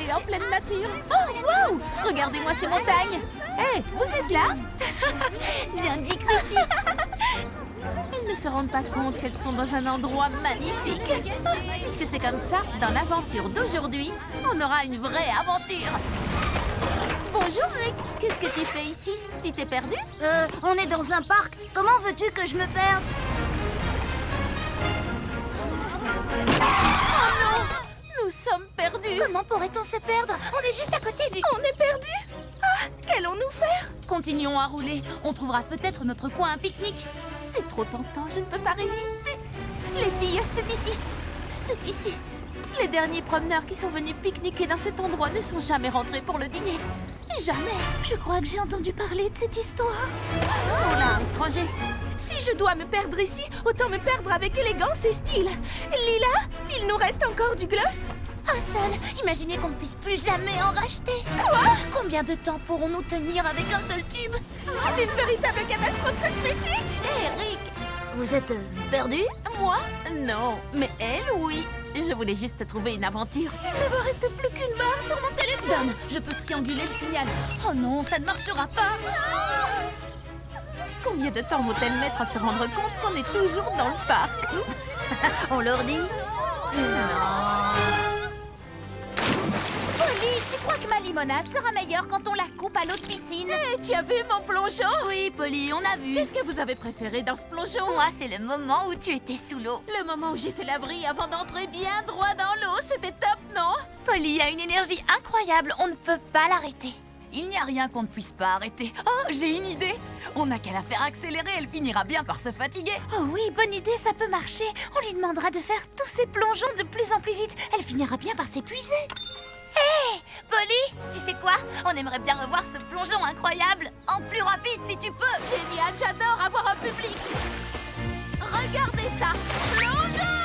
voler en pleine nature. Oh, wow! Regardez-moi ces montagnes. Hé, vous êtes là? Bien dit, Chrissy. Elles ne se rendent pas compte qu'elles sont dans un endroit magnifique. Puisque c'est comme ça, dans l'aventure d'aujourd'hui, on aura une vraie aventure. Bonjour Rick, qu'est-ce que tu fais ici? Tu t'es perdu? On est dans un parc. Comment veux-tu que je me perde? Oh non! Nous sommes perdus! Comment pourrait-on se perdre? On est juste à côté du... On est perdus? Ah, qu'allons-nous faire? Continuons à rouler. On trouvera peut-être notre coin à pique-nique. C'est trop tentant, je ne peux pas résister. Les filles, c'est ici. C'est ici. Les derniers promeneurs qui sont venus pique-niquer dans cet endroit ne sont jamais rentrés pour le dîner. Jamais. Je crois que j'ai entendu parler de cette histoire. Oh là, étranger. Si je dois me perdre ici, autant me perdre avec élégance et style. Lila, il nous reste encore du gloss? Un seul. Imaginez qu'on ne puisse plus jamais en racheter. Quoi? Combien de temps pourrons-nous tenir avec un seul tube? C'est une véritable catastrophe cosmétique. Hé, Rick! Vous êtes perdu? Moi? Non. Mais elle, oui. Je voulais juste trouver une aventure. Il ne me reste plus qu'une barre sur mon téléphone. Donne, je peux trianguler le signal. Oh non, ça ne marchera pas. Combien de temps vont-elles mettre à se rendre compte qu'on est toujours dans le parc? On leur dit? Polly, tu crois que ma limonade sera meilleure quand on la coupe à l'eau de piscine? Hé, tu as vu mon plongeon? Oui, Polly, on a vu. Qu'est-ce que vous avez préféré dans ce plongeon? Moi, c'est le moment où tu étais sous l'eau. Le moment où j'ai fait la vrille avant d'entrer bien droit dans l'eau, c'était top, non? Polly a une énergie incroyable, on ne peut pas l'arrêter. Il n'y a rien qu'on ne puisse pas arrêter. Oh, j'ai une idée. On n'a qu'à la faire accélérer, elle finira bien par se fatiguer. Oh oui, bonne idée, ça peut marcher. On lui demandera de faire tous ces plongeons de plus en plus vite. Elle finira bien par s'épuiser. Hé, Polly, tu sais quoi? On aimerait bien revoir ce plongeon incroyable. En plus rapide, si tu peux. Génial, j'adore avoir un public. Regardez ça, plongeon!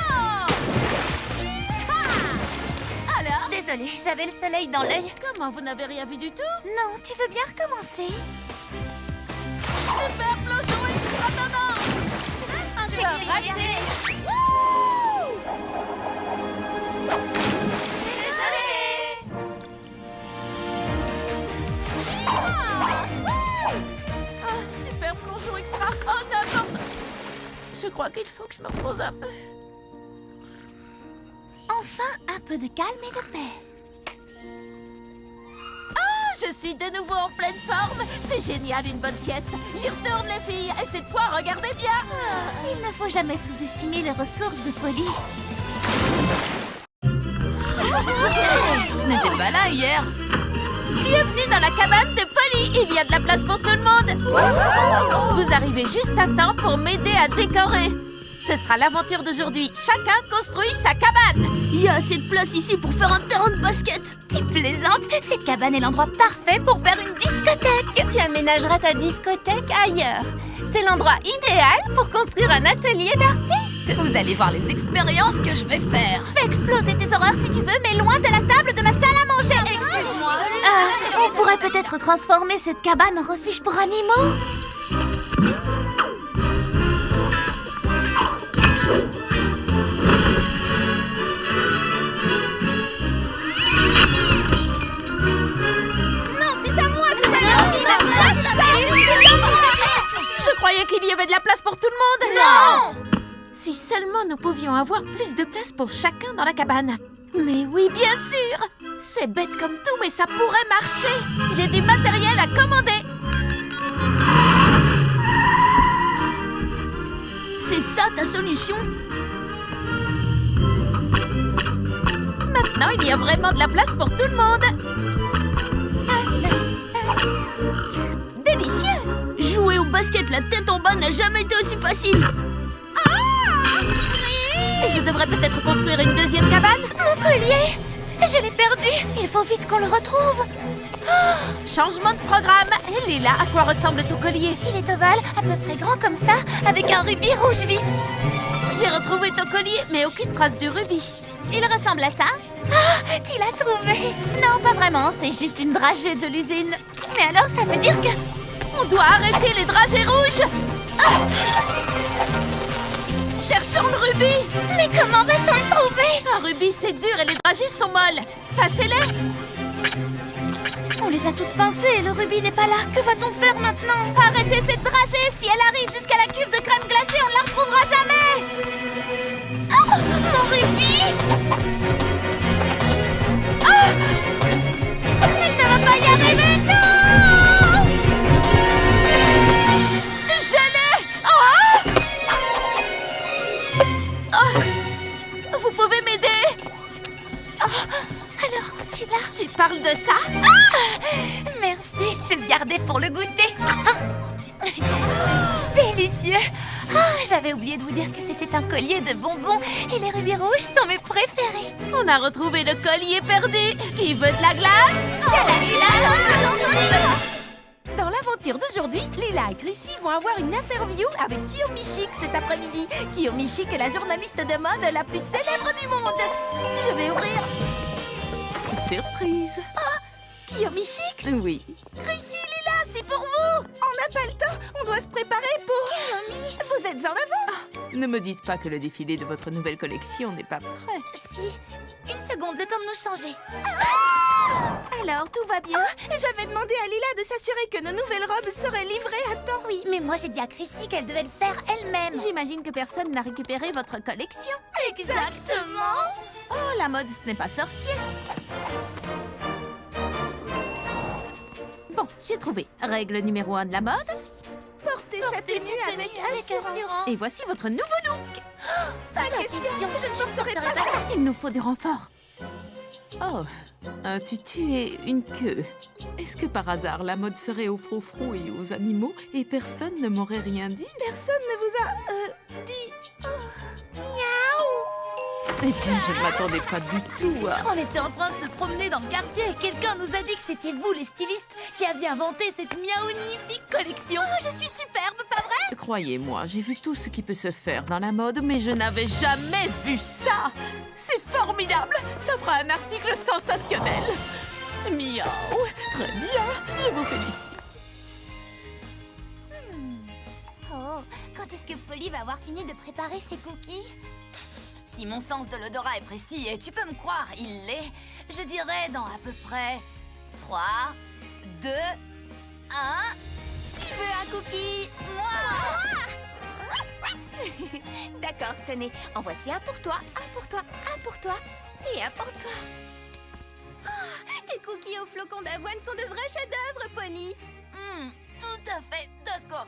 Yeeha! Alors? Désolée, j'avais le soleil dans l'œil. Comment, vous n'avez rien vu du tout? Non, tu veux bien recommencer? Super plongeon extra tendance! J'ai raté. Ah, super plongeon extra! Oh, n'importe! Je crois qu'il faut que je me repose un peu. Enfin, un peu de calme et de paix. Je suis de nouveau en pleine forme. C'est génial, une bonne sieste. J'y retourne, les filles. Et cette fois, regardez bien. Il ne faut jamais sous-estimer les ressources de Polly. Ce n'était pas là hier. Bienvenue dans la cabane de Polly. Il y a de la place pour tout le monde. Vous arrivez juste à temps pour m'aider à décorer. Ce sera l'aventure d'aujourd'hui. Chacun construit sa cabane. Il y a assez de place ici pour faire un terrain de basket. Tu plaisantes? Cette cabane est l'endroit parfait pour faire une discothèque. Tu aménageras ta discothèque ailleurs. C'est l'endroit idéal pour construire un atelier d'artiste. Vous allez voir les expériences que je vais faire. Fais exploser tes horreurs si tu veux, mais loin de la table de ma salle à manger. Excuse-moi. On pourrait peut-être transformer cette cabane en refuge pour animaux. Je croyais qu'il y avait de la place pour tout le monde. Non! Si seulement nous pouvions avoir plus de place pour chacun dans la cabane. Mais oui, bien sûr. C'est bête comme tout, mais ça pourrait marcher. J'ai du matériel à commander. C'est ça ta solution? Maintenant, il y a vraiment de la place pour tout le monde. Délicieux. Jouer au basket la tête en bas n'a jamais été aussi facile. Je devrais peut-être construire une deuxième cabane. Mon collier! Je l'ai perdu. Il faut vite qu'on le retrouve. Changement de programme. Lila, à quoi ressemble ton collier? Il est ovale, à peu près grand comme ça, avec un rubis rouge vif. J'ai retrouvé ton collier, mais aucune trace du rubis. Il ressemble à ça? Ah, tu l'as trouvé? Non, pas vraiment, c'est juste une dragée de l'usine. Mais alors, ça veut dire que... On doit arrêter les dragées rouges. Cherchons le rubis! Mais comment va-t-on le trouver? Un rubis, c'est dur et les dragées sont molles. Passez-les! On les a toutes pincées, le rubis n'est pas là. Que va-t-on faire maintenant? Arrêtez cette dragée! Si elle arrive jusqu'à la cuve de crème glacée, on ne la retrouvera jamais! Oh, mon rubis! Oh, elle ne va pas y arriver, non! Je l'ai! Oh! Vous pouvez m'aider? Alors, tu l'as? Tu parles de ça? Merci, je le gardais pour le goûter. Délicieux. J'avais oublié de vous dire que c'était un collier de bonbons et les rubis rouges sont mes préférés. On a retrouvé le collier perdu. Qui veut de la glace? Dans l'aventure d'aujourd'hui, Lila et Chrissy vont avoir une interview avec Kiyomi Chic cet après-midi. Kiyomi Chic est la journaliste de mode la plus célèbre du monde. Je vais ouvrir. Surprise. Kiyomi Chic? Oui. Chrissy, Lila, c'est pour vous. On n'a pas le temps, on doit se préparer pour... Kiyomi, vous êtes en avance. Ne me dites pas que le défilé de votre nouvelle collection n'est pas prêt. Si, une seconde, le temps de nous changer. Alors, tout va bien? J'avais demandé à Lila de s'assurer que nos nouvelles robes seraient livrées à temps. Oui, mais moi j'ai dit à Chrissy qu'elle devait le faire elle-même. J'imagine que personne n'a récupéré votre collection. Exactement. Oh, la mode, ce n'est pas sorcier. Bon, j'ai trouvé. Règle numéro 1 de la mode. Portez sa tenue avec assurance. Et voici votre nouveau look. Pas question, je ne porterai pas ça. Il nous faut du renfort. Oh, un tutu et une queue. Est-ce que par hasard la mode serait aux froufrous et aux animaux et personne ne m'aurait rien dit? Personne ne vous a dit... Eh bien, je ne m'attendais pas du tout à... On était en train de se promener dans le quartier et quelqu'un nous a dit que c'était vous, les stylistes, qui aviez inventé cette miaonifique collection. Oh, je suis superbe, pas vrai? Croyez-moi, j'ai vu tout ce qui peut se faire dans la mode, mais je n'avais jamais vu ça. C'est formidable. Ça fera un article sensationnel. Miaou. Très bien. Je vous félicite. Oh, quand est-ce que Polly va avoir fini de préparer ses cookies? Si mon sens de l'odorat est précis, et tu peux me croire, il l'est, je dirais dans à peu près 3, 2, 1... Qui veut un cookie? Moi! D'accord, tenez, en voici un pour toi, un pour toi, un pour toi et un pour toi. Tes cookies aux flocons d'avoine sont de vrais chefs-d'œuvre, Polly. Tout à fait d'accord.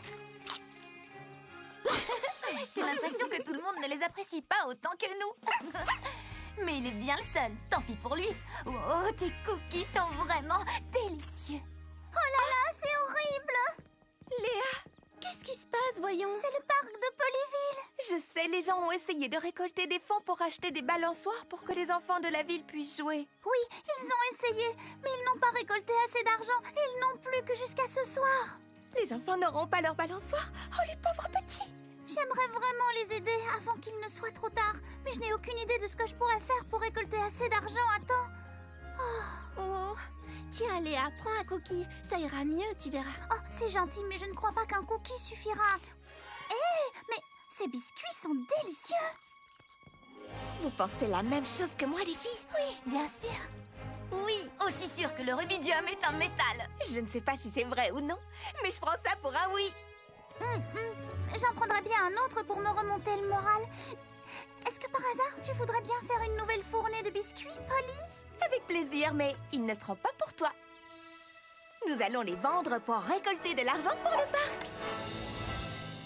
J'ai l'impression que tout le monde ne les apprécie pas autant que nous. Mais il est bien le seul, tant pis pour lui. Oh, tes cookies sont vraiment délicieux. Oh là là, c'est horrible. Léa, qu'est-ce qui se passe, voyons? C'est le parc de Polyville. Je sais, les gens ont essayé de récolter des fonds pour acheter des balançoires pour que les enfants de la ville puissent jouer. Oui, ils ont essayé, mais ils n'ont pas récolté assez d'argent et ils n'ont plus que jusqu'à ce soir. Les enfants n'auront pas leur balançoire. Oh, les pauvres petits. J'aimerais vraiment les aider avant qu'il ne soit trop tard, mais je n'ai aucune idée de ce que je pourrais faire pour récolter assez d'argent à temps. Oh, tiens Léa, prends un cookie, ça ira mieux, tu verras. Oh, c'est gentil, mais je ne crois pas qu'un cookie suffira. Hé, mais ces biscuits sont délicieux. Vous pensez la même chose que moi, les filles? Oui, bien sûr. Oui, aussi sûr que le rubidium est un métal. Je ne sais pas si c'est vrai ou non, mais je prends ça pour un oui. J'en prendrais bien un autre pour me remonter le moral. Est-ce que par hasard, tu voudrais bien faire une nouvelle fournée de biscuits, Polly? Avec plaisir, mais ils ne seront pas pour toi. Nous allons les vendre pour récolter de l'argent pour le parc.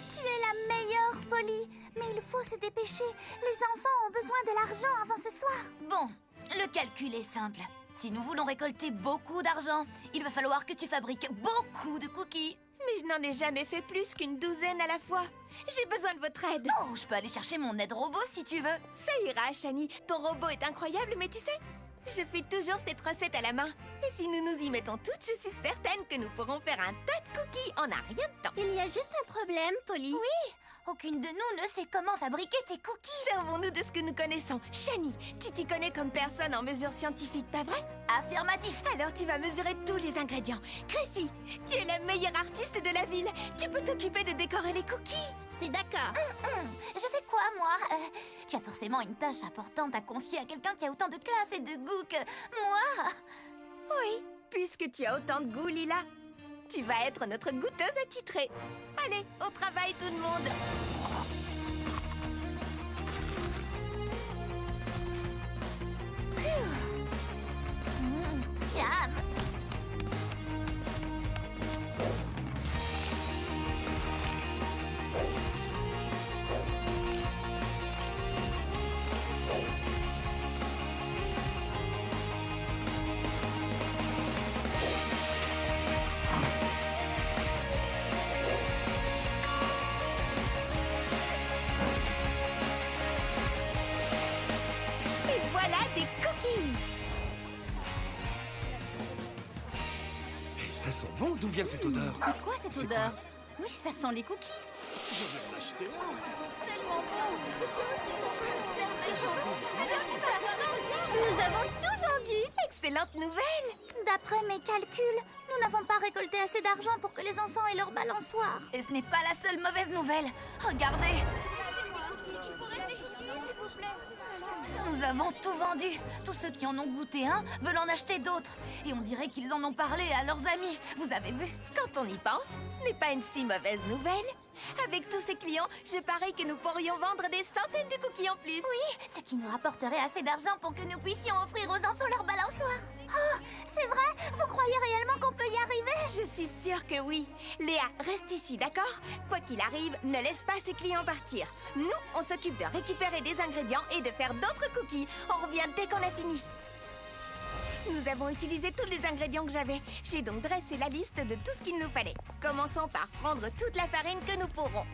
Tu es la meilleure, Polly. Mais il faut se dépêcher. Les enfants ont besoin de l'argent avant ce soir. Bon, le calcul est simple. Si nous voulons récolter beaucoup d'argent, il va falloir que tu fabriques beaucoup de cookies. Mais je n'en ai jamais fait plus qu'une douzaine à la fois. J'ai besoin de votre aide. Oh, je peux aller chercher mon aide robot si tu veux. Ça ira, Shani. Ton robot est incroyable, mais tu sais, je fais toujours cette recette à la main. Et si nous nous y mettons toutes, je suis certaine que nous pourrons faire un tas de cookies en un rien de temps. Il y a juste un problème, Polly. Oui. Aucune de nous ne sait comment fabriquer tes cookies. Servons-nous de ce que nous connaissons. Shani, tu t'y connais comme personne en mesure scientifique, pas vrai? Affirmatif. Alors tu vas mesurer tous les ingrédients. Chrissy, tu es la meilleure artiste de la ville. Tu peux t'occuper de décorer les cookies. C'est d'accord. Je fais quoi, moi Tu as forcément une tâche importante à confier à quelqu'un qui a autant de classe et de goût que moi. Oui, puisque tu as autant de goût, Lila. Tu vas être notre goûteuse attitrée. Allez, au travail tout le monde. Yam. Et voilà des cookies. Et ça sent bon, d'où vient cette odeur? C'est quoi cette C'est odeur? Oui, ça sent les cookies. Nous avons tout vendu. Excellente nouvelle. D'après mes calculs, nous n'avons pas récolté assez d'argent pour que les enfants aient leur balançoire. Et ce n'est pas la seule mauvaise nouvelle. Regardez. Nous avons tout vendu. Tous ceux qui en ont goûté un veulent en acheter d'autres. Et on dirait qu'ils en ont parlé à leurs amis. Vous avez vu? Quand on y pense, ce n'est pas une si mauvaise nouvelle. Avec tous ces clients, je parie que nous pourrions vendre des centaines de cookies en plus. Oui, ce qui nous rapporterait assez d'argent pour que nous puissions offrir aux enfants leur balançoire. Oh, c'est vrai? Vous croyez réellement qu'on peut y arriver? Je suis sûre que oui. Léa, reste ici, d'accord? Quoi qu'il arrive, ne laisse pas ces clients partir. Nous, on s'occupe de récupérer des ingrédients et de faire d'autres cookies. On revient dès qu'on a fini. Nous avons utilisé tous les ingrédients que j'avais. J'ai donc dressé la liste de tout ce qu'il nous fallait. Commençons par prendre toute la farine que nous pourrons.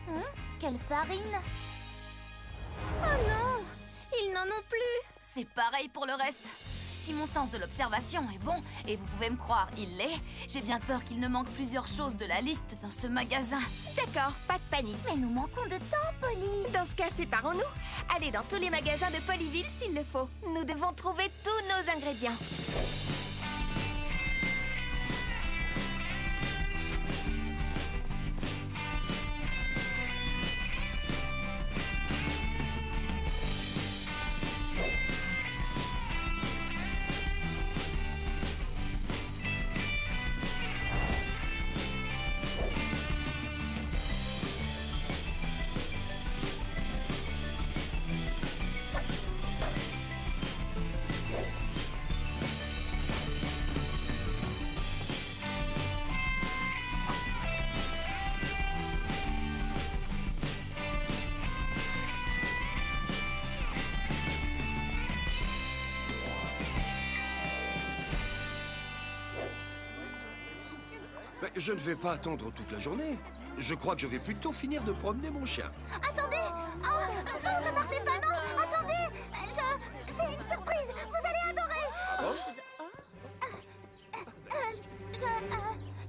Quelle farine? Oh non, ils n'en ont plus. C'est pareil pour le reste. Si mon sens de l'observation est bon, et vous pouvez me croire, il l'est, j'ai bien peur qu'il ne manque plusieurs choses de la liste dans ce magasin. D'accord, pas de panique. Mais nous manquons de temps, Polly. Dans ce cas, séparons-nous. Allez dans tous les magasins de Polyville s'il le faut. Nous devons trouver tous nos ingrédients. Mais je ne vais pas attendre toute la journée. Je crois que je vais plutôt finir de promener mon chien. Attendez! Oh, non, ne partez pas, non! Attendez! J'ai une surprise! Vous allez adorer!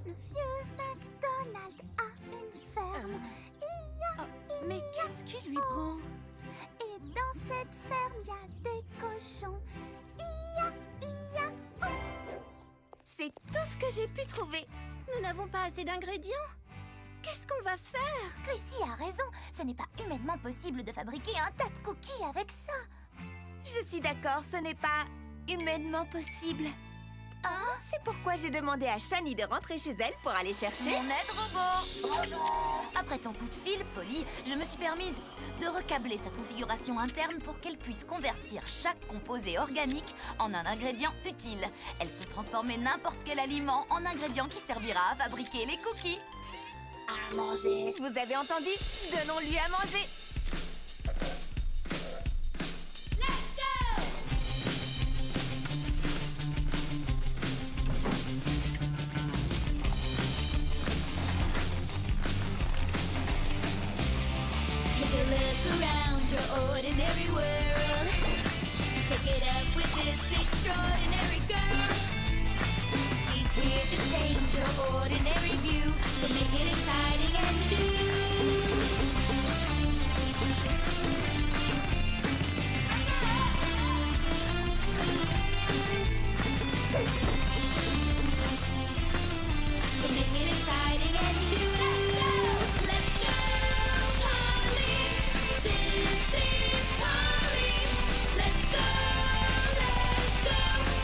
Le vieux McDonald a une ferme. Mais qu'est-ce qui lui prend? Et dans cette ferme, il y a des cochons. C'est tout ce que j'ai pu trouver. Nous n'avons pas assez d'ingrédients. Qu'est-ce qu'on va faire? Chrissy a raison, ce n'est pas humainement possible de fabriquer un tas de cookies avec ça. Je suis d'accord, ce n'est pas humainement possible. C'est pourquoi j'ai demandé à Shani de rentrer chez elle pour aller chercher. Mon aide robot. Bonjour. Après ton coup de fil, Polly, je me suis permise de recabler sa configuration interne pour qu'elle puisse convertir chaque composé organique en un ingrédient utile. Elle peut transformer n'importe quel aliment en ingrédient qui servira à fabriquer les cookies. À manger. Vous avez entendu? Donnons-lui à manger. Take a look around your ordinary world. Shake it up with this extraordinary girl. She's here to change your ordinary view, to make it exciting and new. To make it exciting and beautiful. Let's go, Polly. This is Polly. Let's go,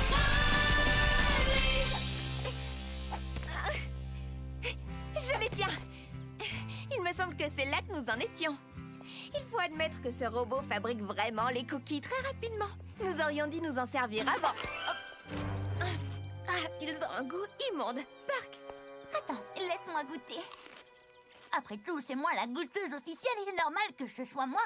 Polly. Je les tiens. Il me semble que c'est là que nous en étions. Il faut admettre que ce robot fabrique vraiment les cookies très rapidement. Nous aurions dû nous en servir avant. Ils ont un goût immonde. Park. Attends, laisse-moi goûter. Après tout, c'est moi la goûteuse officielle, il est normal que ce soit moi.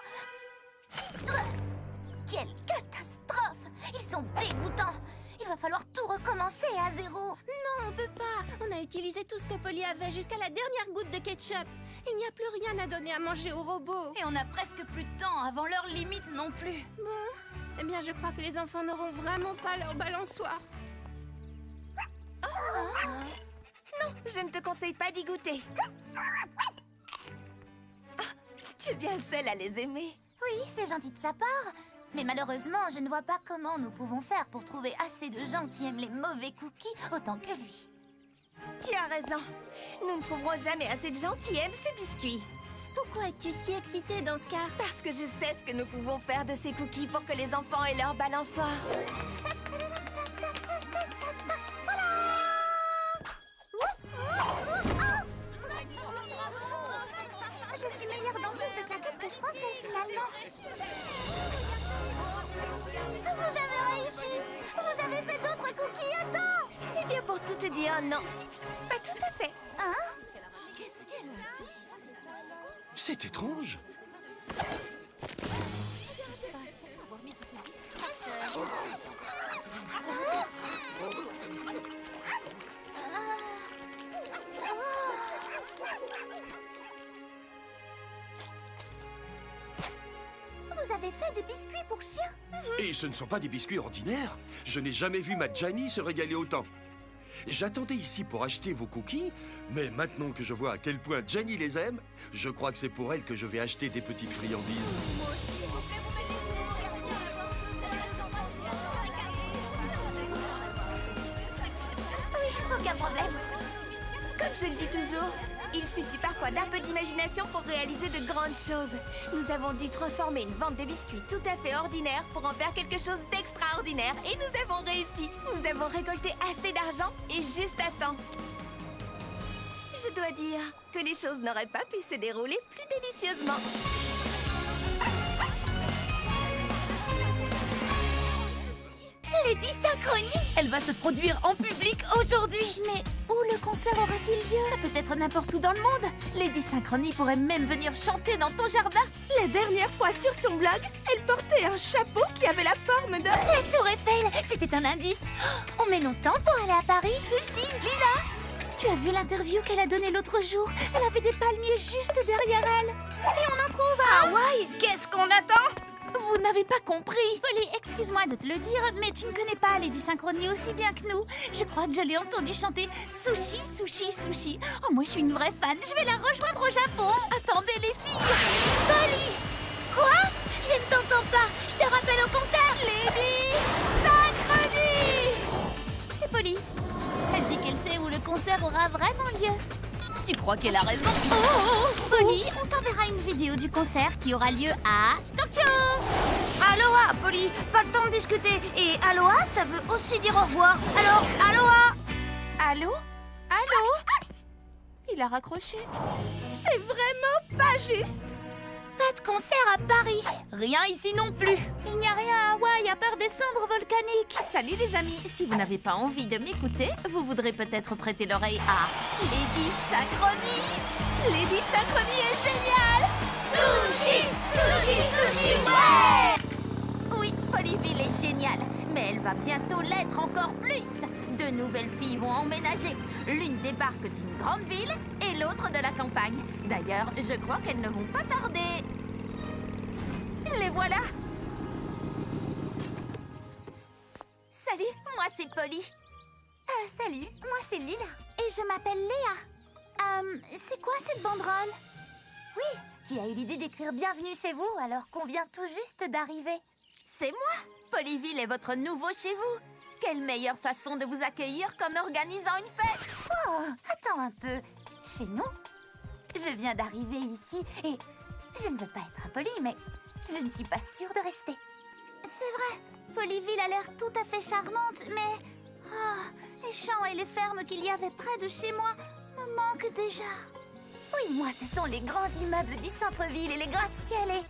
Quelle catastrophe! Ils sont dégoûtants! Il va falloir tout recommencer à zéro. Non, on peut pas. On a utilisé tout ce que Polly avait jusqu'à la dernière goutte de ketchup. Il n'y a plus rien à donner à manger au robot. Et on a presque plus de temps avant l'heure limite non plus. Bon, eh bien, je crois que les enfants n'auront vraiment pas leur balançoire. Non, je ne te conseille pas d'y goûter. Tu es bien le seul à les aimer. Oui, c'est gentil de sa part. Mais malheureusement, je ne vois pas comment nous pouvons faire pour trouver assez de gens qui aiment les mauvais cookies autant que lui. Tu as raison. Nous ne trouverons jamais assez de gens qui aiment ces biscuits. Pourquoi es-tu si excitée dans ce cas? Parce que je sais ce que nous pouvons faire de ces cookies pour que les enfants aient leur balançoire. Je suis meilleure danseuse de claquettes que je pensais finalement. Vous avez réussi! Vous avez fait d'autres cookies à temps! Eh bien, pour tout te dire, non. Pas tout à fait. Hein? C'est étrange. Vous avez fait des biscuits pour chiens? Et ce ne sont pas des biscuits ordinaires. Je n'ai jamais vu ma Gianni se régaler autant. J'attendais ici pour acheter vos cookies, mais maintenant que je vois à quel point Gianni les aime, je crois que c'est pour elle que je vais acheter des petites friandises. Aucun problème. Comme je le dis toujours, il suffit parfois d'un peu d'imagination pour réaliser de grandes choses. Nous avons dû transformer une vente de biscuits tout à fait ordinaire pour en faire quelque chose d'extraordinaire. Et nous avons réussi. Nous avons récolté assez d'argent et juste à temps. Je dois dire que les choses n'auraient pas pu se dérouler plus délicieusement. Lady Synchronie! Elle va se produire en public aujourd'hui! Mais où le concert aura-t-il lieu? Ça peut être n'importe où dans le monde! Lady Synchronie pourrait même venir chanter dans ton jardin! La dernière fois sur son blog, elle portait un chapeau qui avait la forme de... La tour Eiffel, c'était un indice. On met longtemps pour aller à Paris. Lucie! Lila! Tu as vu l'interview qu'elle a donnée l'autre jour? Elle avait des palmiers juste derrière elle! Et on en trouve à Hawaï! Qu'est-ce qu'on attend? Vous n'avez pas compris! Polly, excuse-moi de te le dire, mais tu ne connais pas Lady Synchronie aussi bien que nous. Je crois que je l'ai entendu chanter Sushi, Sushi, Sushi. Oh, moi je suis une vraie fan. Je vais la rejoindre au Japon. Attendez les filles! Polly! Quoi? Je ne t'entends pas. Je te rappelle au concert. Lady Synchronie! C'est Polly. Elle dit qu'elle sait où le concert aura vraiment lieu. Tu crois qu'elle a raison? Polly, on t'enverra une vidéo du concert qui aura lieu à Tokyo. Aloha, Polly! Pas le temps de discuter. Et aloha, ça veut aussi dire au revoir. Alors, aloha! Allô? Allô? Il a raccroché. C'est vraiment pas juste! Pas de concert à Paris. Rien ici non plus. Il n'y a rien à Hawaï à part des cendres volcaniques. Salut les amis, si vous n'avez pas envie de m'écouter, vous voudrez peut-être prêter l'oreille à Lady Synchronie. Lady Synchronie est géniale. Sushi, sushi, sushi, ouais! Oui, Polyville est géniale, mais elle va bientôt l'être encore plus. Deux nouvelles filles vont emménager. L'une débarque d'une grande ville et l'autre de la campagne. D'ailleurs, je crois qu'elles ne vont pas tarder. Les voilà. Salut, moi c'est Polly. Salut, moi c'est Lila. Et je m'appelle Léa. C'est quoi cette banderole? Oui, qui a eu l'idée d'écrire Bienvenue chez vous alors qu'on vient tout juste d'arriver? C'est moi. Polyville est votre nouveau chez vous. Quelle meilleure façon de vous accueillir qu'en organisant une fête? Oh, attends un peu. Chez nous, je viens d'arriver ici et je ne veux pas être impolie, mais je ne suis pas sûre de rester. C'est vrai, Polyville a l'air tout à fait charmante, mais... les champs et les fermes qu'il y avait près de chez moi me manquent déjà. Oui, moi, ce sont les grands immeubles du centre-ville et les gratte-ciel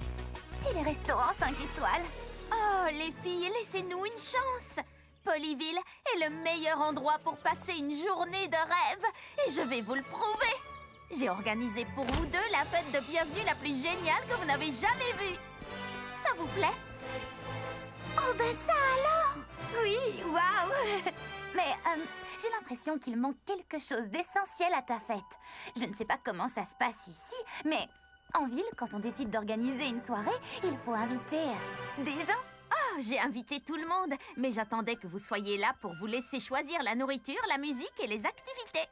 et les restaurants 5 étoiles. Oh, les filles, laissez-nous une chance. Polyville est le meilleur endroit pour passer une journée de rêve et je vais vous le prouver. J'ai organisé pour vous deux la fête de bienvenue la plus géniale que vous n'avez jamais vue. Ça vous plaît? Oh ben ça alors! Oui, waouh! Mais j'ai l'impression qu'il manque quelque chose d'essentiel à ta fête. Je ne sais pas comment ça se passe ici, mais en ville, quand on décide d'organiser une soirée, il faut inviter des gens. Oh, j'ai invité tout le monde, mais j'attendais que vous soyez là pour vous laisser choisir la nourriture, la musique et les activités.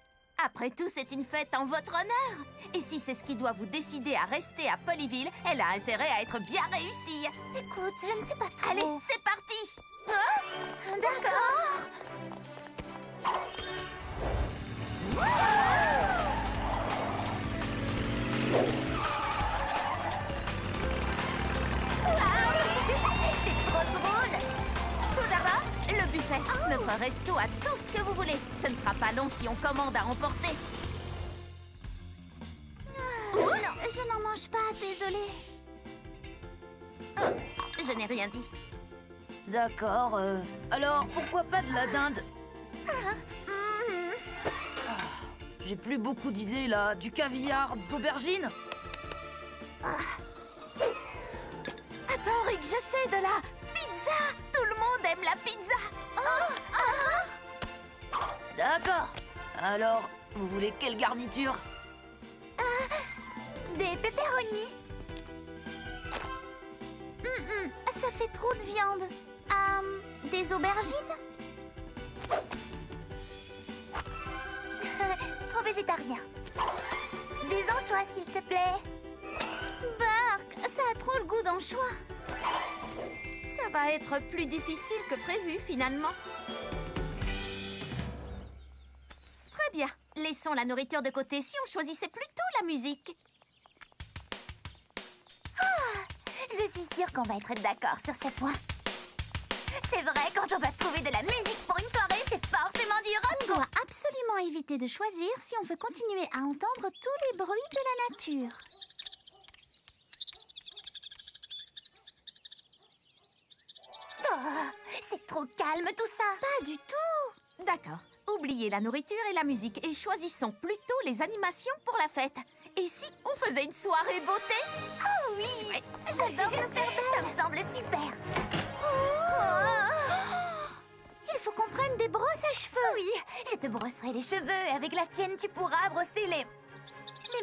Après tout, c'est une fête en votre honneur. Et si c'est ce qui doit vous décider à rester à Polyville, elle a intérêt à être bien réussie. Écoute, je ne sais pas trop. Allez, c'est parti! D'accord. C'est trop drôle! Tout d'abord, le buffet. Notre resto a tout ce que vous voulez. Ce ne sera pas long si on commande à emporter. Non, je n'en mange pas, désolée. Je n'ai rien dit. D'accord, alors pourquoi pas de la dinde? J'ai plus beaucoup d'idées là. Du caviar, d'aubergine? Attends, Rick, je sais, de la pizza. Tout le monde aime la pizza. D'accord. Alors, vous voulez quelle garniture? Des pepperonis. Ça fait trop de viande. Des aubergines? Trop végétarien. Des anchois, s'il te plaît. Bark, ça a trop le goût d'anchois. Ça va être plus difficile que prévu, finalement. Très bien. Laissons la nourriture de côté si on choisissait plutôt la musique. Je suis sûre qu'on va être d'accord sur ce point. C'est vrai, quand on va trouver de la musique pour une soirée, c'est forcément du rock. On doit absolument éviter de choisir si on veut continuer à entendre tous les bruits de la nature. Oh, c'est trop calme tout ça. Pas du tout. D'accord. Oubliez la nourriture et la musique et choisissons plutôt les animations pour la fête. Et si on faisait une soirée beauté? Oh oui, j'adore me faire belle. Ça me semble super. Il faut qu'on prenne des brosses à cheveux. Oui, je te brosserai les cheveux et avec la tienne, tu pourras brosser les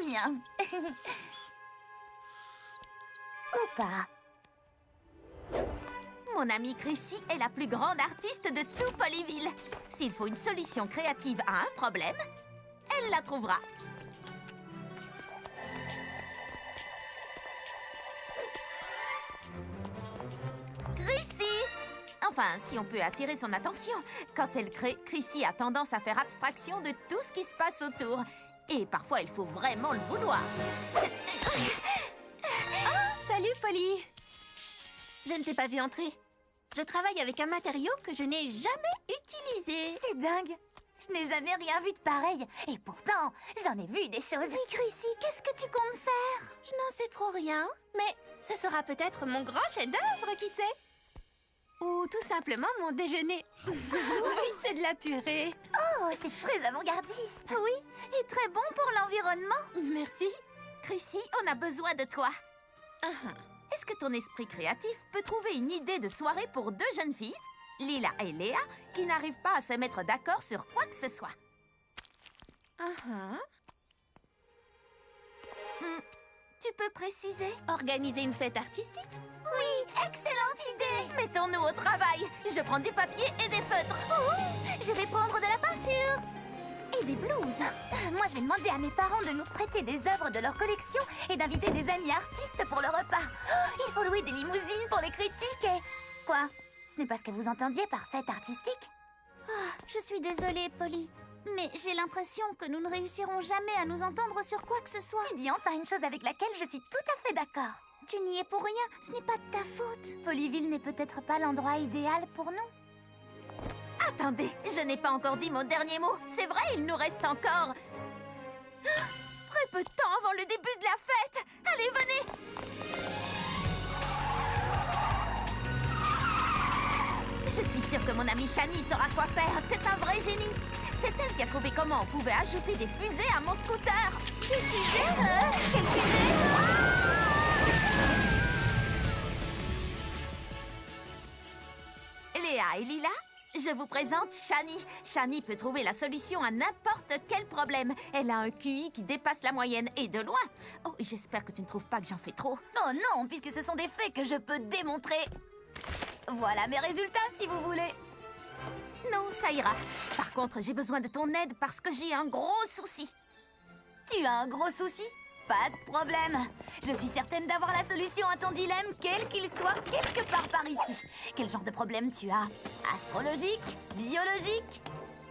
miens. Ou pas. Mon amie Chrissy est la plus grande artiste de tout Polyville. S'il faut une solution créative à un problème, elle la trouvera. Chrissy! Enfin, si on peut attirer son attention. Quand elle crée, Chrissy a tendance à faire abstraction de tout ce qui se passe autour. Et parfois, il faut vraiment le vouloir. Salut, Polly. Je ne t'ai pas vu entrer. Je travaille avec un matériau que je n'ai jamais utilisé. C'est dingue. Je n'ai jamais rien vu de pareil. Et pourtant, j'en ai vu des choses. Dis, Chrissy, qu'est-ce que tu comptes faire? Je n'en sais trop rien, mais ce sera peut-être mon grand chef-d'œuvre, qui sait? Ou tout simplement mon déjeuner. Oui, c'est de la purée. Oh, c'est très avant-gardiste. Oui, et très bon pour l'environnement. Merci. Chrissy, on a besoin de toi. Est-ce que ton esprit créatif peut trouver une idée de soirée pour deux jeunes filles, Lila et Léa, qui n'arrivent pas à se mettre d'accord sur quoi que ce soit? Tu peux préciser? Organiser une fête artistique? Oui, excellente idée. Mettons-nous au travail. Je prends du papier et des feutres. Je vais prendre de la peinture. Et des blouses. Moi, je vais demander à mes parents de nous prêter des œuvres de leur collection et d'inviter des amis artistes pour le repas. Oh, il faut louer des limousines pour les critiques et... Quoi? Ce n'est pas ce que vous entendiez par fête artistique? Je suis désolée, Polly, mais j'ai l'impression que nous ne réussirons jamais à nous entendre sur quoi que ce soit. Tu dis enfin une chose avec laquelle je suis tout à fait d'accord. Tu n'y es pour rien, ce n'est pas de ta faute. Polyville n'est peut-être pas l'endroit idéal pour nous. Attendez, je n'ai pas encore dit mon dernier mot. C'est vrai, il nous reste encore... très peu de temps avant le début de la fête. Allez, venez. Je suis sûre que mon amie Shani saura quoi faire. C'est un vrai génie. C'est elle qui a trouvé comment on pouvait ajouter des fusées à mon scooter. Des fusées Quelle fusée Léa et Lila, je vous présente Shani. Shani peut trouver la solution à n'importe quel problème. Elle a un QI qui dépasse la moyenne et de loin. Oh, j'espère que tu ne trouves pas que j'en fais trop. Oh non, puisque ce sont des faits que je peux démontrer. Voilà mes résultats si vous voulez. Non, ça ira. Par contre, j'ai besoin de ton aide parce que j'ai un gros souci. Tu as un gros souci? Pas de problème. Je suis certaine d'avoir la solution à ton dilemme, quel qu'il soit, quelque part par ici. Quel genre de problème tu as? Astrologique? Biologique?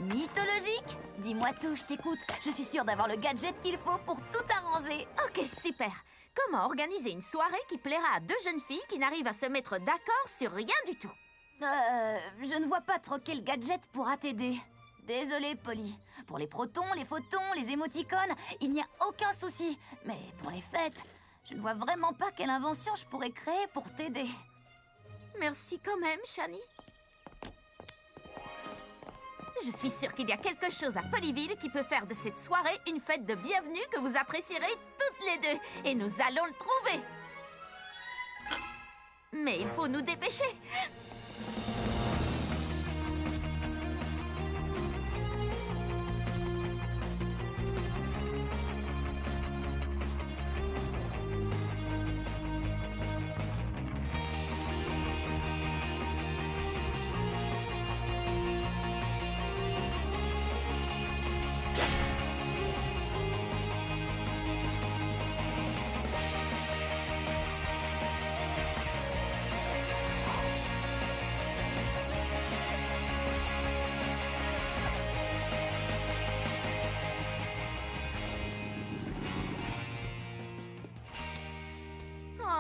Mythologique? Dis-moi tout, je t'écoute. Je suis sûre d'avoir le gadget qu'il faut pour tout arranger. Ok, super. Comment organiser une soirée qui plaira à deux jeunes filles qui n'arrivent à se mettre d'accord sur rien du tout? Je ne vois pas trop quel gadget pourra t'aider. Désolée, Polly. Pour les protons, les photons, les émoticônes, il n'y a aucun souci. Mais pour les fêtes, je ne vois vraiment pas quelle invention je pourrais créer pour t'aider. Merci quand même, Shani. Je suis sûre qu'il y a quelque chose à Polyville qui peut faire de cette soirée une fête de bienvenue que vous apprécierez toutes les deux. Et nous allons le trouver. Mais il faut nous dépêcher.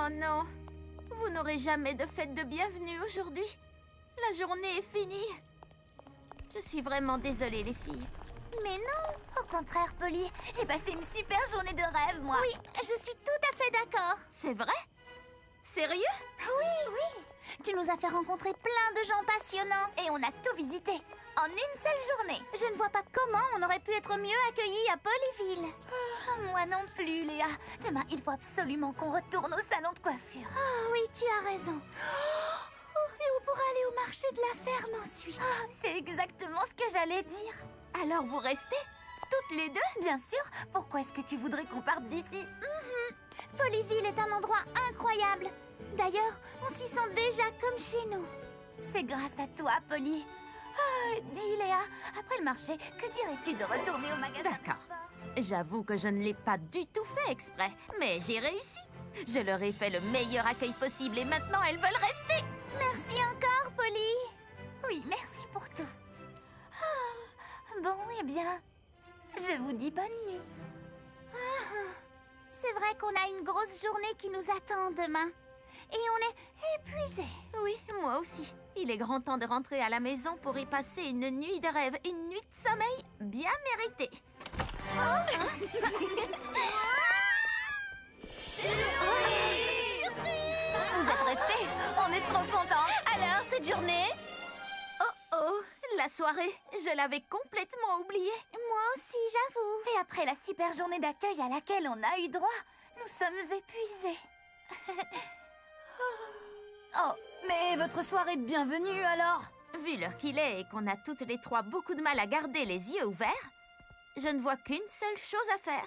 Oh non, vous n'aurez jamais de fête de bienvenue aujourd'hui. La journée est finie. Je suis vraiment désolée, les filles. Mais non! Au contraire, Polly, j'ai passé une super journée de rêve, moi. Oui, je suis tout à fait d'accord. C'est vrai? Sérieux? Oui. Tu nous as fait rencontrer plein de gens passionnants. Et on a tout visité, en une seule journée. Je ne vois pas comment on aurait pu être mieux accueillis à Polyville. Oh, moi non plus, Léa. Demain, il faut absolument qu'on retourne au salon de coiffure. Oh oui, tu as raison. Et on pourra aller au marché de la ferme ensuite. Oh, c'est exactement ce que j'allais dire. Alors vous restez? Toutes les deux? Bien sûr. Pourquoi est-ce que tu voudrais qu'on parte d'ici? Polyville est un endroit incroyable. D'ailleurs, on s'y sent déjà comme chez nous. C'est grâce à toi, Polly. Dis, Léa, après le marché, que dirais-tu de retourner au magasin? D'accord. J'avoue que je ne l'ai pas du tout fait exprès, mais j'ai réussi. Je leur ai fait le meilleur accueil possible et maintenant elles veulent rester. Merci encore, Polly. Oui, merci pour tout. Bon, eh bien, je vous dis bonne nuit. C'est vrai qu'on a une grosse journée qui nous attend demain. Et on est épuisés. Oui, moi aussi. Il est grand temps de rentrer à la maison pour y passer une nuit de rêve, une nuit de sommeil bien méritée. Vous êtes restés? On est trop contents. Alors, cette journée? Oh, la soirée, je l'avais complètement oubliée. Moi aussi, j'avoue. Et après la super journée d'accueil à laquelle on a eu droit, nous sommes épuisés. Oh, mais votre soirée de bienvenue alors? Vu l'heure qu'il est et qu'on a toutes les trois beaucoup de mal à garder les yeux ouverts, je ne vois qu'une seule chose à faire.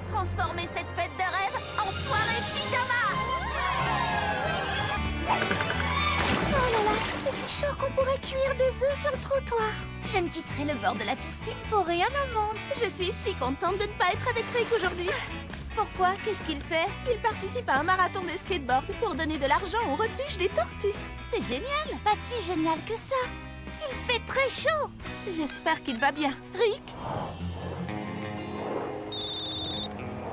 Transformer cette fête de rêve en soirée pyjama! Oh là là, il fait si chaud qu'on pourrait cuire des œufs sur le trottoir. Je ne quitterai le bord de la piscine Pour rien au monde. Je suis si contente de ne pas être avec Rick aujourd'hui. Pourquoi? Qu'est-ce qu'il fait? Il participe à un marathon de skateboard pour donner de l'argent au refuge des tortues. C'est génial. Pas si génial que ça. Il fait très chaud. J'espère qu'il va bien. Rick,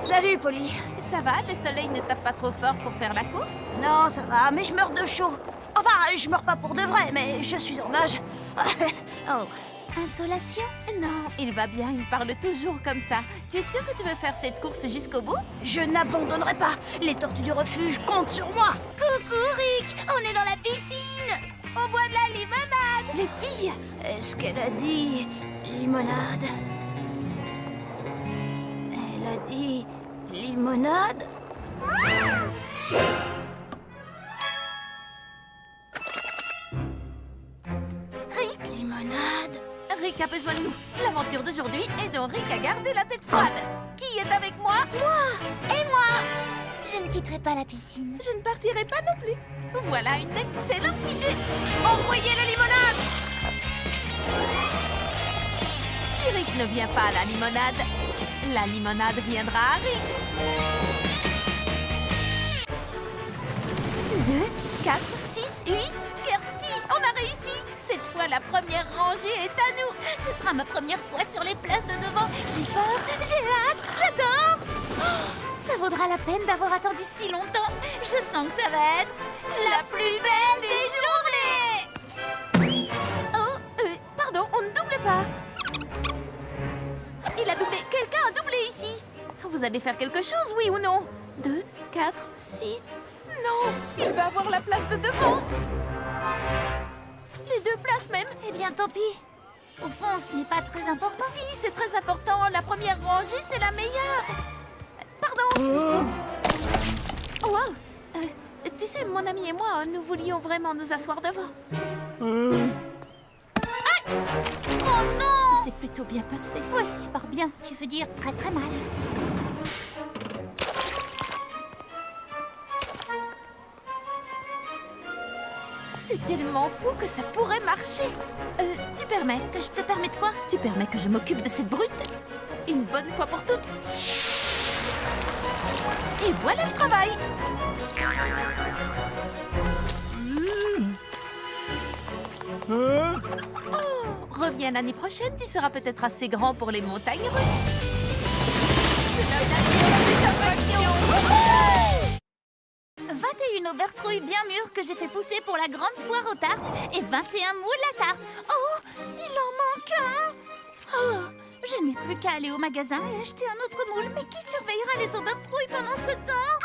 Salut, Polly. ça va? Le soleil ne tape pas trop fort pour faire la course? Non, ça va, mais je meurs de chaud. Enfin, je meurs pas pour de vrai, mais je suis en nage. Oh. Insolation? Non, il va bien, il parle toujours comme ça. Tu es sûr que tu veux faire cette course jusqu'au bout? Je n'abandonnerai pas. Les tortues du refuge comptent sur moi. Coucou Rick, on est dans la piscine. On boit de la limonade! Les filles! Est-ce qu'elle a dit limonade? Elle a dit limonade? Limonade? Rick a besoin de nous. L'aventure d'aujourd'hui est dont Rick a gardé la tête froide. Qui est avec moi? Je ne quitterai pas la piscine. Je ne partirai pas non plus. Voilà une excellente idée. Envoyez la limonade! Si Rick ne vient pas à la limonade viendra à Rick. 2, 4, 6, 8. Kirsty, on a réussi. Cette fois, la première rangée est à nous. Ce sera ma première fois sur les places de devant. J'ai peur, j'ai hâte, j'adore. Oh, ça vaudra la peine d'avoir attendu si longtemps. Je sens que ça va être la plus belle des journées. Oh, pardon, on ne double pas. Il a doublé. Quelqu'un a doublé ici. Vous allez faire quelque chose, oui ou non? 2, 4, 6. Non, il va avoir la place de devant. Les deux places même. Eh bien, tant pis. Au fond, ce n'est pas très important. Si, c'est très important. La première rangée, c'est la meilleure. Pardon. Oh, wow. Tu sais, mon ami et moi, nous voulions vraiment nous asseoir devant. Oh non! Ça s'est plutôt bien passé. Oui, je pars bien. Tu veux dire très très mal. C'est tellement fou que ça pourrait marcher. Tu permets? Que je te permets de quoi? Tu permets que je m'occupe de cette brute? Une bonne fois pour toutes. Et voilà le travail. Oh, reviens l'année prochaine, tu seras peut-être assez grand pour les montagnes russes. Je donne la vie à la satisfaction. 21 aubertrouilles bien mûres que j'ai fait pousser pour la grande foire aux tartes et 21 moules à tarte. Oh, il en manque un. Oh, je n'ai plus qu'à aller au magasin et acheter un autre moule. Mais qui surveillera les aubertrouilles pendant ce temps?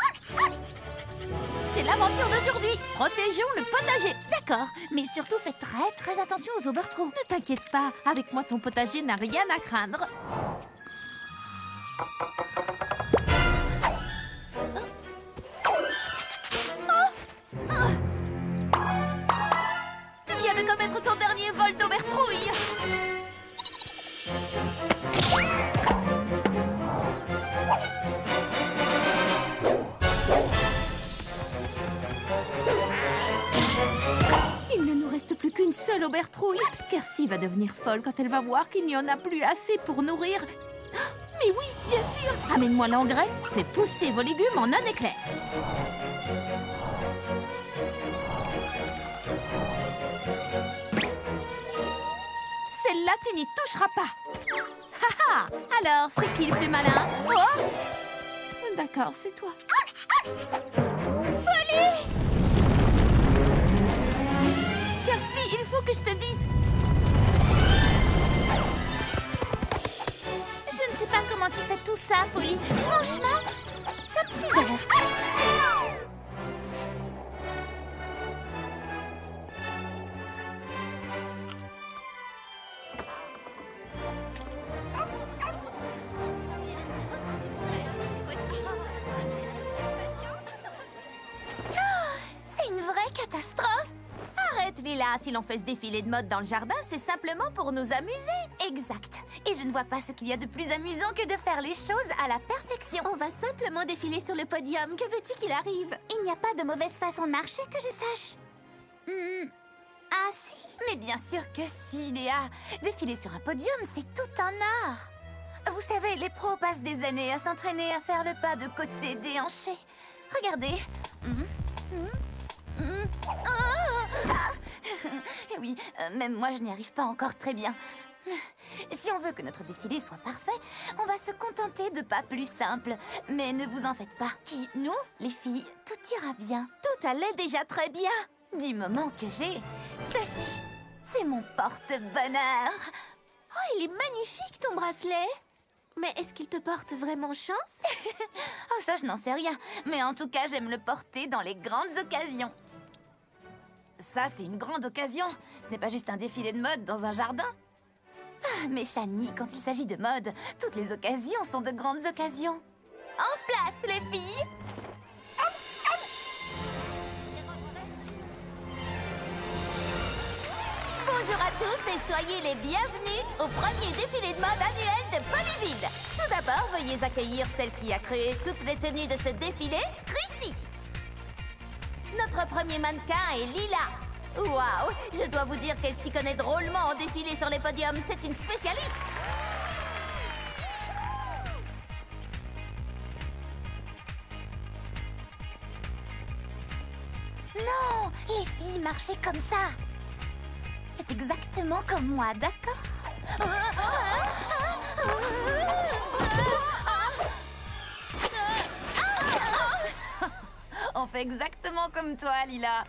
C'est l'aventure d'aujourd'hui. Protégeons le potager. D'accord, mais surtout fais très très attention aux aubertrouilles. Ne t'inquiète pas, avec moi ton potager n'a rien à craindre. Tu viens de commettre ton dernier vol d'aubertrouille. Il ne nous reste plus qu'une seule aubertrouille. Kirsty va devenir folle quand elle va voir qu'il n'y en a plus assez pour nourrir. Mais oui, bien sûr. Amène-moi l'engrais. Fais pousser vos légumes en un éclair. Celle-là, tu n'y toucheras pas. Haha. Alors, c'est qui le plus malin? Oh, d'accord, c'est toi. Kirsty, il faut que je te dise. Je ne sais pas comment tu fais tout ça, Polly. Franchement, ça me sidère. C'est une vraie catastrophe. Arrête, Lila. Si l'on fait ce défilé de mode dans le jardin, c'est simplement pour nous amuser. Exact. Et je ne vois pas ce qu'il y a de plus amusant que de faire les choses à la perfection. On va simplement défiler sur le podium. Que veux-tu qu'il arrive? Il n'y a pas de mauvaise façon de marcher que je sache. Ah si? Mais bien sûr que si, Léa. Défiler sur un podium, c'est tout un art. Vous savez, les pros passent des années à s'entraîner à faire le pas de côté déhanché. Regardez. Oui, même moi, je n'y arrive pas encore très bien. Si on veut que notre défilé soit parfait, on va se contenter de pas plus simples. Mais ne vous en faites pas. Qui, nous? Les filles, tout ira bien. Tout allait déjà très bien. Du moment que j'ai ceci, c'est mon porte-bonheur. Oh, il est magnifique ton bracelet. Mais est-ce qu'il te porte vraiment chance? Oh, ça, je n'en sais rien. Mais en tout cas, j'aime le porter dans les grandes occasions. Ça, c'est une grande occasion. Ce n'est pas juste un défilé de mode dans un jardin. Ah, mais Shani, quand il s'agit de mode, toutes les occasions sont de grandes occasions. En place, les filles! Bonjour à tous et soyez les bienvenus au premier défilé de mode annuel de Polyville. Tout d'abord, veuillez accueillir celle qui a créé toutes les tenues de ce défilé, Chrissy. Notre premier mannequin est Lila. Waouh, je dois vous dire qu'elle s'y connaît drôlement en défilé sur les podiums. C'est une spécialiste. Non, les filles, marchez comme ça. Faites exactement comme moi, d'accord? On fait exactement comme toi, Lila.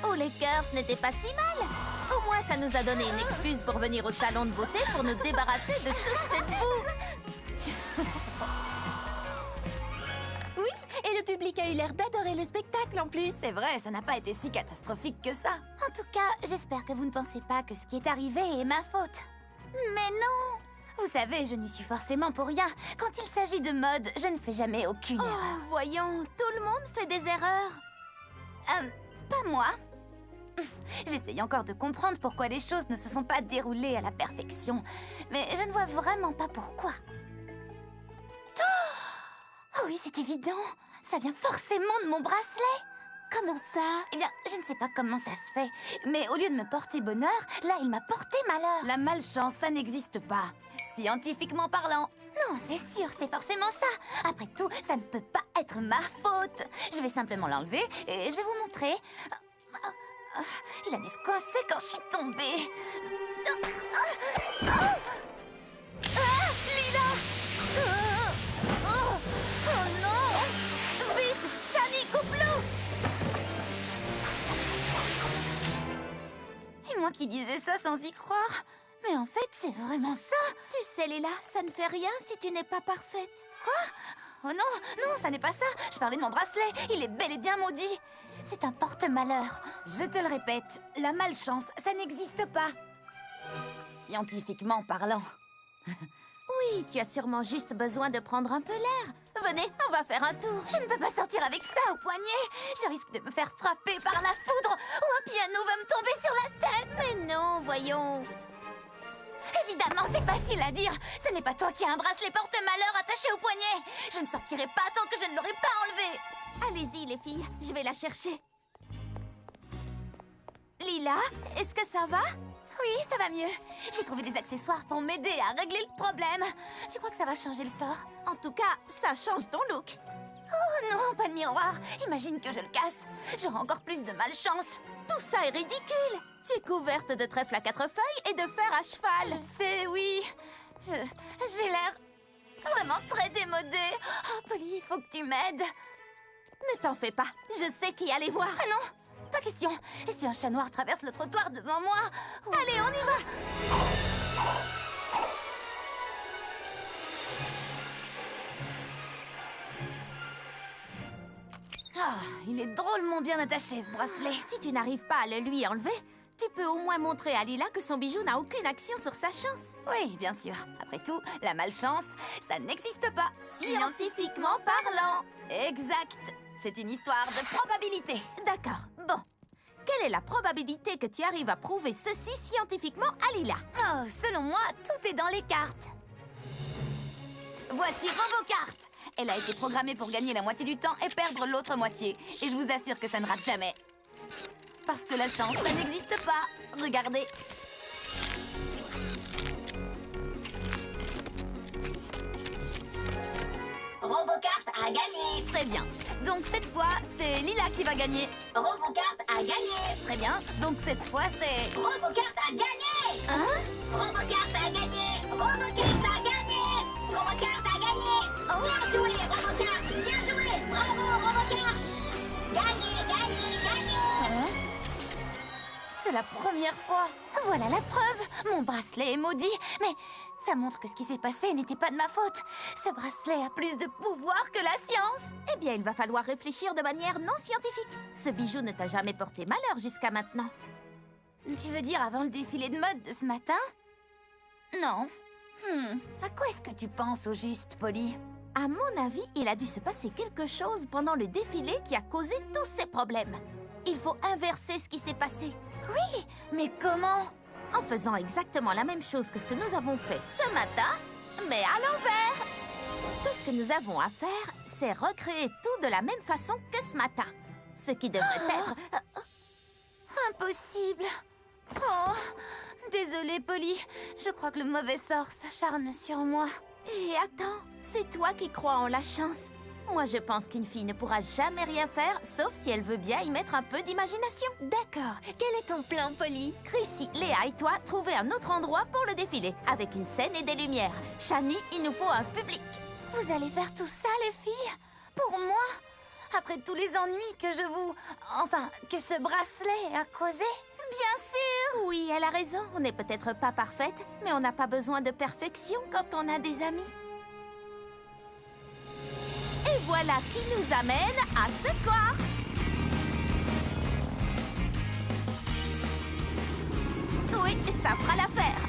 Oh, les cœurs, ce n'était pas si mal. Au moins, ça nous a donné une excuse pour venir au salon de beauté pour nous débarrasser de toute cette boue. Oui, et le public a eu l'air d'adorer le spectacle en plus. C'est vrai, ça n'a pas été si catastrophique que ça. En tout cas, j'espère que vous ne pensez pas que ce qui est arrivé est ma faute. Mais non! Vous savez, je n'y suis forcément pour rien. Quand il s'agit de mode, je ne fais jamais aucune erreur. Oh, voyons, tout le monde fait des erreurs. Pas moi. J'essaye encore de comprendre pourquoi les choses ne se sont pas déroulées à la perfection. Mais je ne vois vraiment pas pourquoi. Oh oui, c'est évident. Ça vient forcément de mon bracelet. Comment ça? Eh bien, je ne sais pas comment ça se fait. Mais au lieu de me porter bonheur, là, il m'a porté malheur. La malchance, ça n'existe pas. Scientifiquement parlant. Non, c'est sûr, c'est forcément ça. Après tout, ça ne peut pas être ma faute. Je vais simplement l'enlever et je vais vous montrer. Il a dû se coincer quand je suis tombée. Lila! Oh non! Vite, Shani, coupe-le! Et moi qui disais ça sans y croire. Mais en fait, c'est vraiment ça. Tu sais, Lila, ça ne fait rien si tu n'es pas parfaite. Oh non, non, ça n'est pas ça. Je parlais de mon bracelet. Il est bel et bien maudit. C'est un porte-malheur. Je te le répète, la malchance, ça n'existe pas. Scientifiquement parlant. Oui, tu as sûrement juste besoin de prendre un peu l'air. Venez, on va faire un tour. Je ne peux pas sortir avec ça au poignet. Je risque de me faire frapper par la foudre ou un piano va me tomber sur la tête. Mais non, voyons. Évidemment, c'est facile à dire. Ce n'est pas toi qui as un bracelet porte-malheur attaché au poignet. Je ne sortirai pas tant que je ne l'aurai pas enlevé. Allez-y, les filles, je vais la chercher. Lila, est-ce que ça va? Oui, ça va mieux. J'ai trouvé des accessoires pour m'aider à régler le problème. Tu crois que ça va changer le sort? En tout cas, ça change ton look. Oh non, pas de miroir. Imagine que je le casse. J'aurai encore plus de malchance. Tout ça est ridicule. Tu es couverte de trèfle à 4 feuilles et de fer à cheval. Je sais, oui. J'ai l'air vraiment très démodée. Oh, Polly, il faut que tu m'aides. Ne t'en fais pas, je sais qui aller voir. Ah non, pas question. Et si un chat noir traverse le trottoir devant moi? Allez, on y va. Ah, il est drôlement bien attaché, ce bracelet. Si tu n'arrives pas à le lui enlever, tu peux au moins montrer à Lila que son bijou n'a aucune action sur sa chance. Oui, bien sûr. Après tout, la malchance, ça n'existe pas. Scientifiquement parlant. Exact. C'est une histoire de probabilité. D'accord, bon. Quelle est la probabilité que tu arrives à prouver ceci scientifiquement à Lila? Oh, selon moi, tout est dans les cartes. Voici RoboCarte. Elle a été programmée pour gagner la moitié du temps et perdre l'autre moitié. Et je vous assure que ça ne rate jamais. Parce que la chance, ça n'existe pas. Regardez. Robocart a gagné. Très bien. Donc cette fois, c'est Lila qui va gagner. Robocart a gagné. Très bien. Donc cette fois, c'est... Robocart a gagné. Hein? Robocart a gagné. Robocart a gagné. Robocart a gagné. Bien joué, Robocart. Bien joué. Bravo, Robocart. Gagné, gagné, gagné. C'est la première fois. Voilà la preuve. Mon bracelet est maudit. Mais ça montre que ce qui s'est passé n'était pas de ma faute. Ce bracelet a plus de pouvoir que la science. Eh bien, il va falloir réfléchir de manière non scientifique. Ce bijou ne t'a jamais porté malheur jusqu'à maintenant. Tu veux dire avant le défilé de mode de ce matin? Non. À quoi est-ce que tu penses au juste, Polly? À mon avis, il a dû se passer quelque chose pendant le défilé qui a causé tous ces problèmes. Il faut inverser ce qui s'est passé. Oui, mais comment? En faisant exactement la même chose que ce que nous avons fait ce matin, mais à l'envers. Tout ce que nous avons à faire, c'est recréer tout de la même façon que ce matin. Ce qui devrait être... Impossible. Oh, désolée, Polly. Je crois que le mauvais sort s'acharne sur moi. Et attends, c'est toi qui crois en la chance. Moi, je pense qu'une fille ne pourra jamais rien faire, sauf si elle veut bien y mettre un peu d'imagination. D'accord. Quel est ton plan, Polly? Chrissy, Léa et toi, trouvez un autre endroit pour le défilé, avec une scène et des lumières. Shani, il nous faut un public. Vous allez faire tout ça, les filles? Pour moi? Après tous les ennuis que je vous... Enfin, que ce bracelet a causé? Bien sûr! Oui, elle a raison. On n'est peut-être pas parfaite, mais on n'a pas besoin de perfection quand on a des amis. Et voilà qui nous amène à ce soir. Oui, ça fera l'affaire.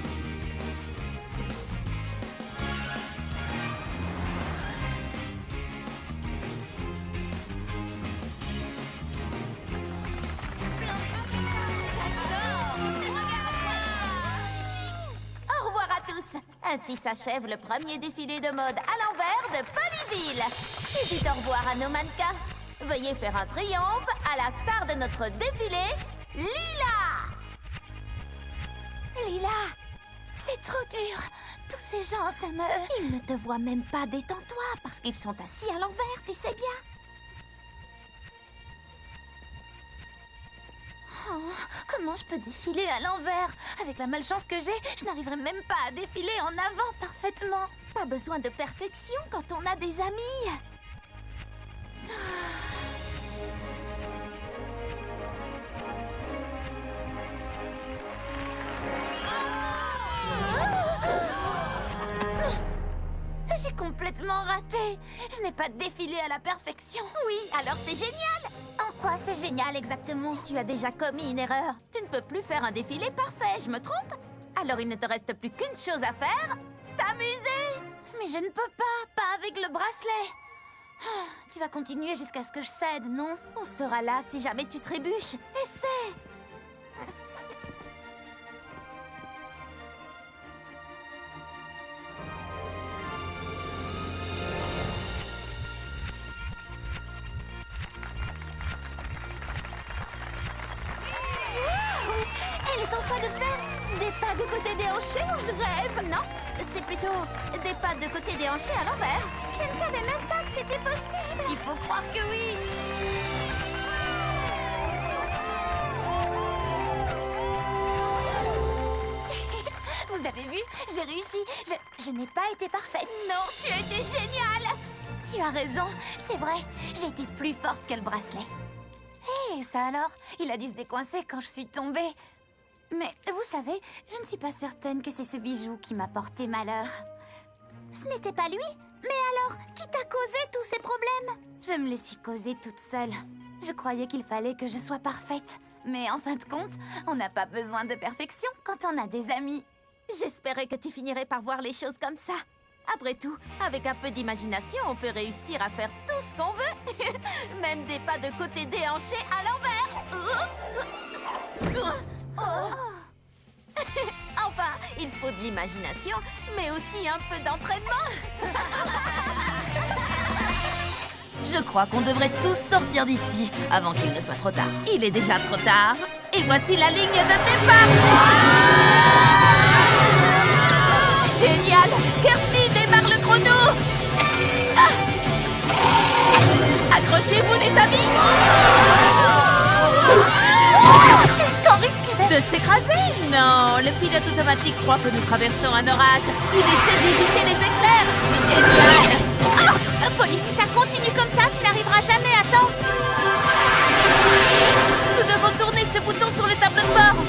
Au revoir à tous. Ainsi s'achève le premier défilé de mode à l'envers de Polyville. Et dites au revoir à nos mannequins. Veuillez faire un triomphe à la star de notre défilé, Lila. Lila, c'est trop dur. Tous ces gens, ça me... Ils ne te voient même pas, détends-toi, parce qu'ils sont assis à l'envers, tu sais bien. Oh, comment je peux défiler à l'envers? Avec la malchance que j'ai, je n'arriverai même pas à défiler en avant parfaitement. Pas besoin de perfection quand on a des amis. J'ai complètement raté. Je n'ai pas défilé à la perfection. Oui, alors c'est génial. En quoi c'est génial exactement? Si tu as déjà commis une erreur, tu ne peux plus faire un défilé parfait, je me trompe? Alors il ne te reste plus qu'une chose à faire, t'amuser. Mais je ne peux pas avec le bracelet. Tu vas continuer jusqu'à ce que je cède, non? On sera là si jamais tu trébuches. Essaie. Elle est en train de faire des pas de côté des hanchés ou je rêve? Non, c'est plutôt des pas de côté des hanchés à l'envers. Je ne savais même pas que c'était possible. Il faut croire que oui. Vous avez vu? J'ai réussi. Je n'ai pas été parfaite. Non, tu as été géniale. Tu as raison, c'est vrai. J'ai été plus forte que le bracelet. Hé, ça alors? Il a dû se décoincer quand je suis tombée. Mais vous savez, je ne suis pas certaine que c'est ce bijou qui m'a porté malheur. Ce n'était pas lui? Mais alors, qui t'a causé tous ces problèmes? Je me les suis causés toute seule. Je croyais qu'il fallait que je sois parfaite. Mais en fin de compte, on n'a pas besoin de perfection quand on a des amis. J'espérais que tu finirais par voir les choses comme ça. Après tout, avec un peu d'imagination, on peut réussir à faire tout ce qu'on veut. Même des pas de côté déhanchés à l'envers. Enfin, il faut de l'imagination, mais aussi un peu d'entraînement. Je crois qu'on devrait tous sortir d'ici avant qu'il ne soit trop tard. Il est déjà trop tard. Et voici la ligne de départ. Génial! Kersley démarre le chrono. Ah. Accrochez-vous les amis. Est-ce qu'on risque De s'écraser? Non, le pilote automatique croit que nous traversons un orage. Il essaie d'éviter les éclairs. Génial! Polly, si ça continue comme ça, tu n'arriveras jamais à temps. Nous devons tourner ce bouton sur le tableau de bord.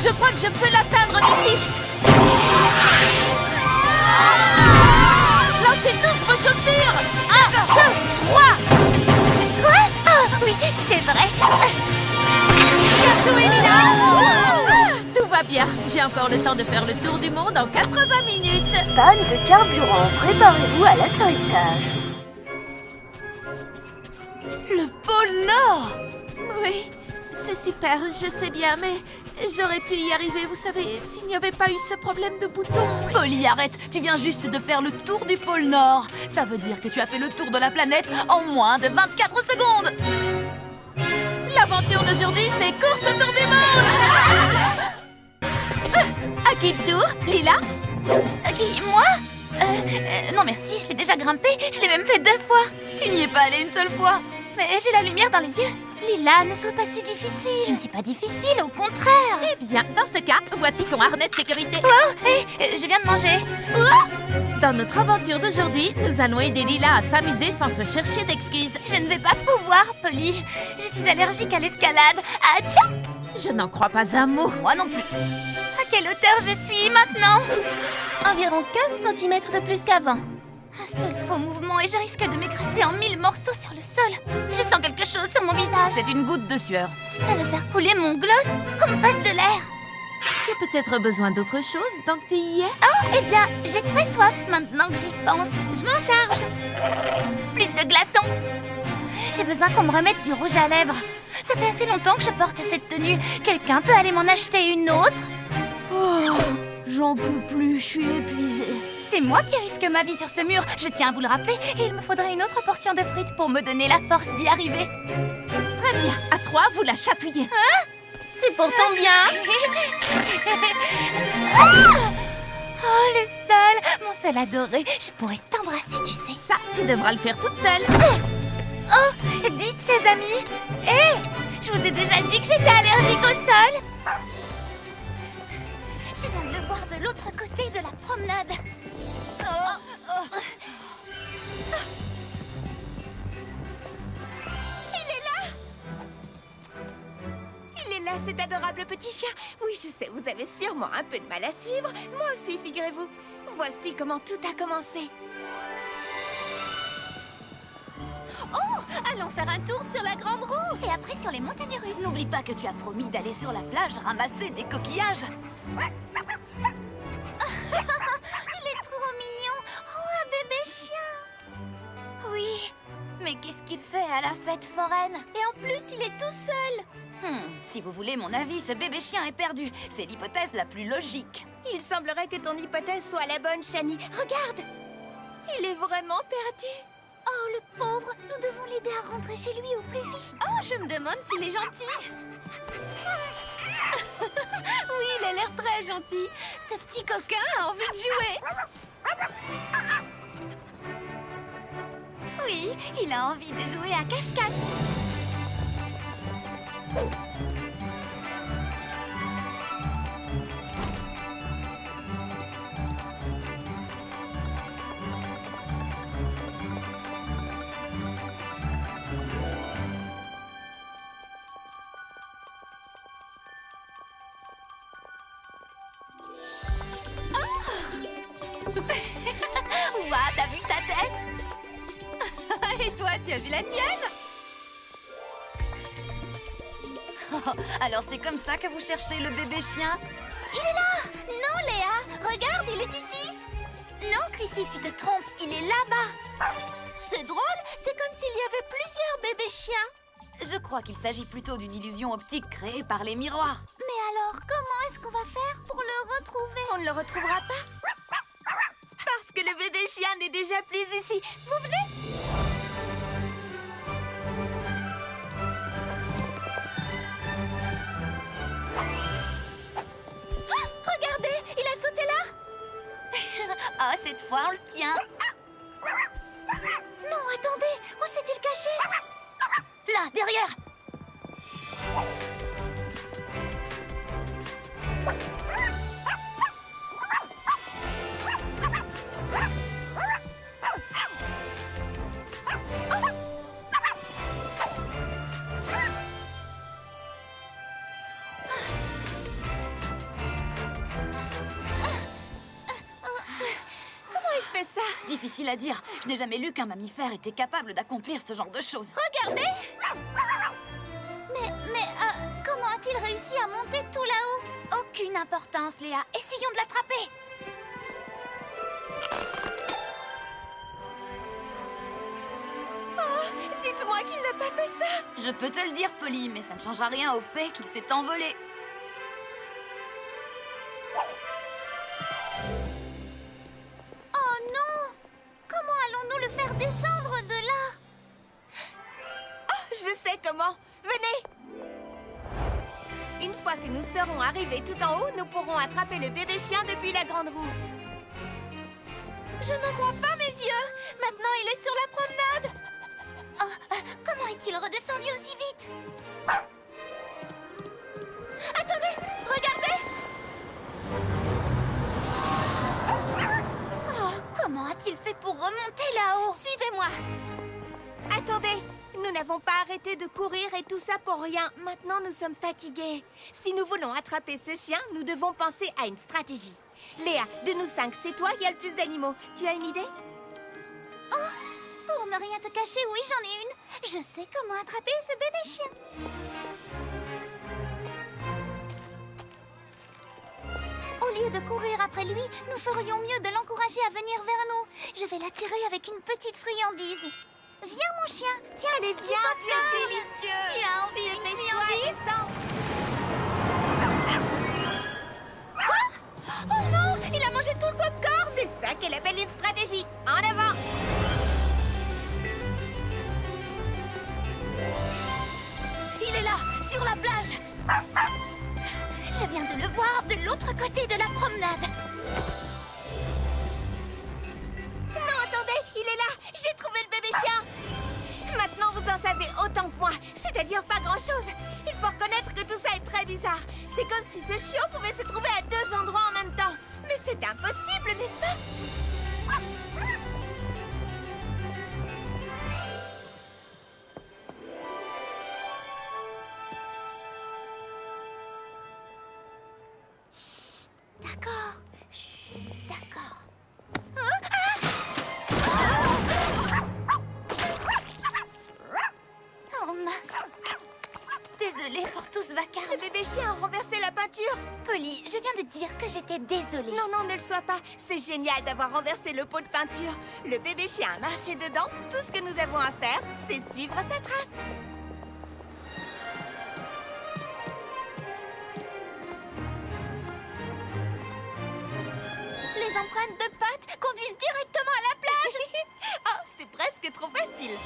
Je crois que je peux l'atteindre d'ici. Lancez tous vos chaussures. 1, 2, 3. Quoi? Ah, oui, c'est vrai. Bien joué, Lila. Tout va bien. J'ai encore le temps de faire le tour du monde en 80 minutes. Panne de carburant, préparez-vous à l'atterrissage. Le pôle Nord. Oui, c'est super, je sais bien, mais j'aurais pu y arriver, vous savez, s'il n'y avait pas eu ce problème de bouton. Polly, arrête! Tu viens juste de faire le tour du pôle Nord. Ça veut dire que tu as fait le tour de la planète en moins de 24 secondes. L'aventure d'aujourd'hui, c'est course autour du monde. À qui le tour, Lila? Qui, moi? Non merci, je l'ai déjà grimpé. Je l'ai même fait 2 fois. Tu n'y es pas allée une seule fois. Mais j'ai la lumière dans les yeux. Lila, ne sois pas si difficile. Je ne suis pas difficile, au contraire. Eh bien, dans ce cas, voici ton harnais de sécurité. Oh, hé, je viens de manger. Dans notre aventure d'aujourd'hui, nous allons aider Lila à s'amuser sans se chercher d'excuses. Je ne vais pas pouvoir, Polly. Je suis allergique à l'escalade. Ah tiens! Je n'en crois pas un mot. Moi non plus. À quelle hauteur je suis maintenant? Environ 15 cm de plus qu'avant. Un seul faux mouvement et je risque de m'écraser en 1000 morceaux sur le sol. Je sens quelque chose sur mon visage. C'est une goutte de sueur. Ça va faire couler mon gloss qu'on me fasse de l'air. Tu as peut-être besoin d'autre chose, donc tu y es. Oh, eh bien, j'ai très soif maintenant que j'y pense. Je m'en charge. Plus de glaçons. J'ai besoin qu'on me remette du rouge à lèvres. Ça fait assez longtemps que je porte cette tenue. Quelqu'un peut aller m'en acheter une autre? Oh, j'en peux plus, je suis épuisée. C'est moi qui risque ma vie sur ce mur. Je tiens à vous le rappeler. Et il me faudrait une autre portion de frites pour me donner la force d'y arriver. Très bien. À 3, vous la chatouillez. C'est pour ton bien. Oh, le sol. Mon sol adoré. Je pourrais t'embrasser, tu sais. Ça, tu devras le faire toute seule. Oh, dites les amis. Hé, je vous ai déjà dit que j'étais allergique au sol. Je viens de le voir de l'autre côté de la promenade. Il est là, cet adorable petit chien. Oui, je sais, vous avez sûrement un peu de mal à suivre. Moi aussi, figurez-vous. Voici comment tout a commencé. Oh, allons faire un tour sur la grande roue. Et après sur les montagnes russes. N'oublie pas que tu as promis d'aller sur la plage ramasser des coquillages. Il est trop mignon. Oh, un bébé chien. Oui, mais qu'est-ce qu'il fait à la fête foraine? Et en plus, il est tout seul. Si vous voulez mon avis, ce bébé chien est perdu. C'est l'hypothèse la plus logique. Il semblerait que ton hypothèse soit la bonne, Shani. Regarde, il est vraiment perdu. Oh, le pauvre. Nous devons l'aider à rentrer chez lui au plus vite. Oh, je me demande s'il est gentil. Oui, il a l'air très gentil. Ce petit coquin a envie de jouer. Oui, il a envie de jouer à cache-cache. Ouah, t'as vu ta tête? Et toi, tu as vu la tienne? Alors c'est comme ça que vous cherchez le bébé chien? Il est là! Non, Léa! Regarde, il est ici! Non, Chrissy, tu te trompes, il est là-bas! C'est drôle, c'est comme s'il y avait plusieurs bébés chiens. Je crois qu'il s'agit plutôt d'une illusion optique créée par les miroirs. Mais alors, comment est-ce qu'on va faire pour le retrouver? On ne le retrouvera pas. Parce que le bébé chien n'est déjà plus ici. Vous venez? cette fois, on le tient. Non, attendez, où s'est-il caché? Là, derrière. Fais ça. Difficile à dire. Je n'ai jamais lu qu'un mammifère était capable d'accomplir ce genre de choses. Regardez! Mais comment a-t-il réussi à monter tout là-haut? Aucune importance, Léa. Essayons de l'attraper. Oh, dites-moi qu'il n'a pas fait ça. Je peux te le dire, Polly, mais ça ne changera rien au fait qu'il s'est envolé. Oh non! Comment allons-nous le faire descendre de là? Oh, je sais comment. Venez. Une fois que nous serons arrivés tout en haut, nous pourrons attraper le bébé chien depuis la grande roue. Je ne crois pas mes yeux! Maintenant, il est sur la promenade! Oh, comment est-il redescendu aussi vite? Attendez! Regardez! Oh, comment a-t-il fait pour remonter là-haut? Suivez-moi! Attendez, nous n'avons pas arrêté de courir et tout ça pour rien. Maintenant, nous sommes fatigués. Si nous voulons attraper ce chien, nous devons penser à une stratégie. Léa, de nous 5, c'est toi qui as le plus d'animaux. Tu as une idée? Oh! Pour ne rien te cacher, oui, j'en ai une. Je sais comment attraper ce bébé chien. Au lieu de courir après lui, nous ferions mieux de l'encourager à venir vers nous. Je vais l'attirer avec une petite friandise. Viens, mon chien. Tiens, elle est bien Délicieux. Tu as envie de friandise? Oh non! Il a mangé tout le popcorn! C'est ça qu'elle appelle une stratégie. En avant! Il est là, sur la plage. Je viens de le voir de l'autre côté de la promenade. Non, attendez, il est là. J'ai trouvé le bébé chien. Maintenant, vous en savez autant que moi. C'est-à-dire pas grand-chose. Il faut reconnaître que tout ça est très bizarre. C'est comme si ce chiot pouvait se trouver à 2 endroits en même temps. Mais c'est impossible, n'est-ce pas? D'accord. Chut, d'accord. Oh mince. Désolée pour tout ce vacarme. Le bébé chien a renversé la peinture. Polly, je viens de dire que j'étais désolée. Non, non, ne le sois pas. C'est génial d'avoir renversé le pot de peinture. Le bébé chien a marché dedans. Tout ce que nous avons à faire, c'est suivre sa trace. Les empreintes de pattes conduisent directement à la plage. Oh, c'est presque trop facile.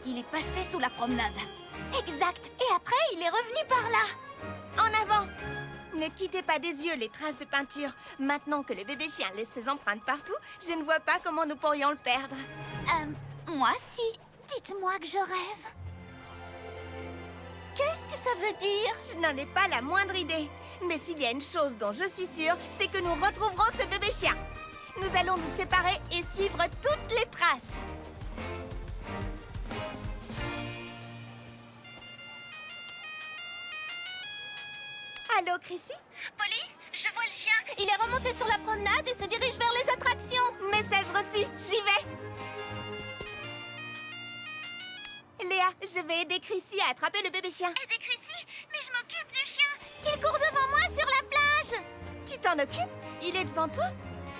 Il est passé sous la promenade. Exact. Et après, il est revenu par là. En avant! Ne quittez pas des yeux les traces de peinture. Maintenant que le bébé chien laisse ses empreintes partout, je ne vois pas comment nous pourrions le perdre. Moi, si. Dites-moi que je rêve. Qu'est-ce que ça veut dire? Je n'en ai pas la moindre idée. Mais s'il y a une chose dont je suis sûre, c'est que nous retrouverons ce bébé chien. Nous allons nous séparer et suivre toutes les traces. Allô, Chrissy? Polly, je vois le chien. Il est remonté sur la promenade et se dirige vers les attractions. Message reçu, j'y vais. Léa, je vais aider Chrissy à attraper le bébé chien. Aider Chrissy? Mais je m'occupe du chien. Il court devant moi sur la plage. Tu t'en occupes? Il est devant toi?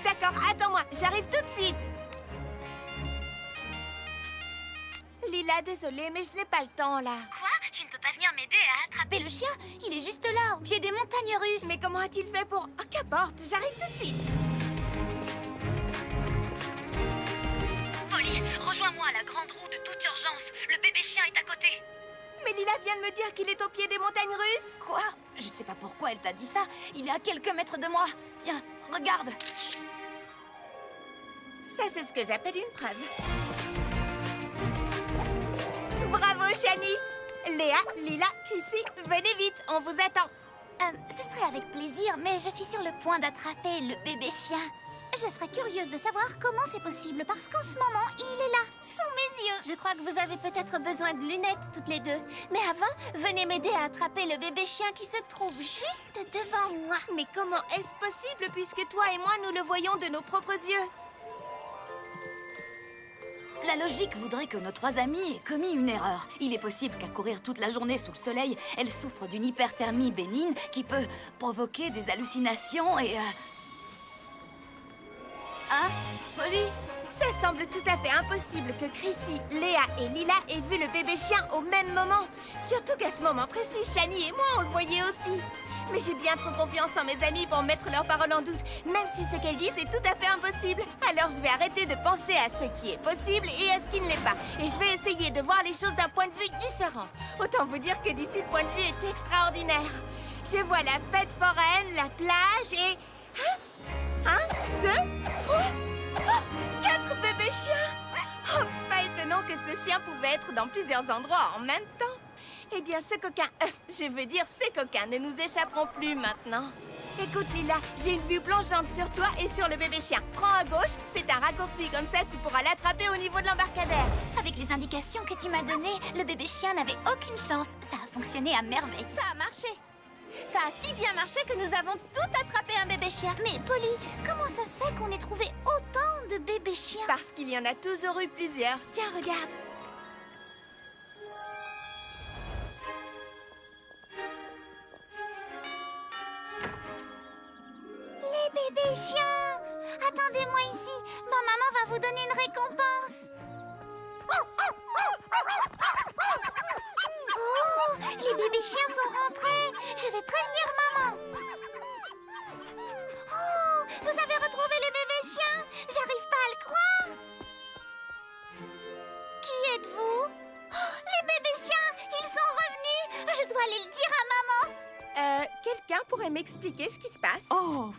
D'accord, attends-moi, j'arrive tout de suite. Lila, désolée, mais je n'ai pas le temps là. Quoi? Tu ne peux pas venir m'aider à attraper le chien. Il est juste là, au pied des montagnes russes. Mais comment a-t-il fait pour... Oh, qu'importe, j'arrive tout de suite. Polly, rejoins-moi à la grande roue de toute urgence. Le bébé chien est à côté. Mais Lila vient de me dire qu'il est au pied des montagnes russes. Quoi? Je sais pas pourquoi elle t'a dit ça. Il est à quelques mètres de moi. Tiens, regarde. Ça, c'est ce que j'appelle une preuve. Bravo, Shani. Léa, Lila, Chrissy, venez vite, on vous attend. Ce serait avec plaisir, mais je suis sur le point d'attraper le bébé chien. Je serais curieuse de savoir comment c'est possible, parce qu'en ce moment, il est là, sous mes yeux. Je crois que vous avez peut-être besoin de lunettes, toutes les deux. Mais avant, venez m'aider à attraper le bébé chien qui se trouve juste devant moi. Mais comment est-ce possible puisque toi et moi, nous le voyons de nos propres yeux? La logique voudrait que nos trois amis aient commis une erreur. Il est possible qu'à courir toute la journée sous le soleil, elle souffre d'une hyperthermie bénigne qui peut provoquer des hallucinations et... Hein, Polly? Ça semble tout à fait impossible que Chrissy, Léa et Lila aient vu le bébé chien au même moment. Surtout qu'à ce moment précis, Shani et moi, on le voyait aussi. Mais j'ai bien trop confiance en mes amis pour mettre leurs paroles en doute, même si ce qu'elles disent est tout à fait impossible. Alors je vais arrêter de penser à ce qui est possible et à ce qui ne l'est pas. Et je vais essayer de voir les choses d'un point de vue différent. Autant vous dire que d'ici, le point de vue est extraordinaire. Je vois la fête foraine, la plage et... Hein? 1, 2, 3... Oh, 4 bébés chiens! Oh, pas étonnant que ce chien pouvait être dans plusieurs endroits en même temps. Eh bien, ce coquin... je veux dire, ces coquins ne nous échapperont plus maintenant. Écoute, Lila, j'ai une vue plongeante sur toi et sur le bébé chien. Prends à gauche, c'est un raccourci, comme ça tu pourras l'attraper au niveau de l'embarcadère. Avec les indications que tu m'as données, le bébé chien n'avait aucune chance. Ça a fonctionné à merveille. Ça a marché. Ça a si bien marché que nous avons tout attrapé un bébé chien. Mais Polly, comment ça se fait qu'on ait trouvé autant de bébés chiens? Parce qu'il y en a toujours eu plusieurs. Tiens, regarde. Les bébés chiens! Attendez-moi ici. Ma maman va vous donner une récompense. Oh, les bébés chiens sont rentrés. Je vais prévenir maman. Oh, vous avez retrouvé les bébés chiens? J'arrive pas à le croire. Qui êtes-vous? Oh, les bébés chiens, ils sont revenus. Je dois aller le dire à maman. Quelqu'un pourrait m'expliquer ce qui se passe? Oh,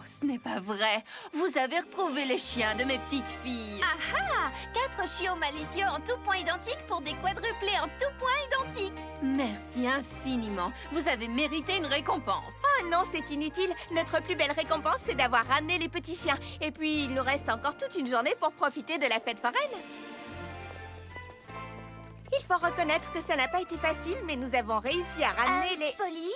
ce n'est pas vrai. Vous avez retrouvé les chiens de mes petites filles. Ah ah! 4 chiots malicieux en tout point identiques pour des quadruplés en tout point identiques. Merci infiniment. Vous avez mérité une récompense. Oh non, c'est inutile. Notre plus belle récompense, c'est d'avoir ramené les petits chiens. Et puis, il nous reste encore toute une journée pour profiter de la fête foraine. Il faut reconnaître que ça n'a pas été facile, mais nous avons réussi à ramener les... Polly,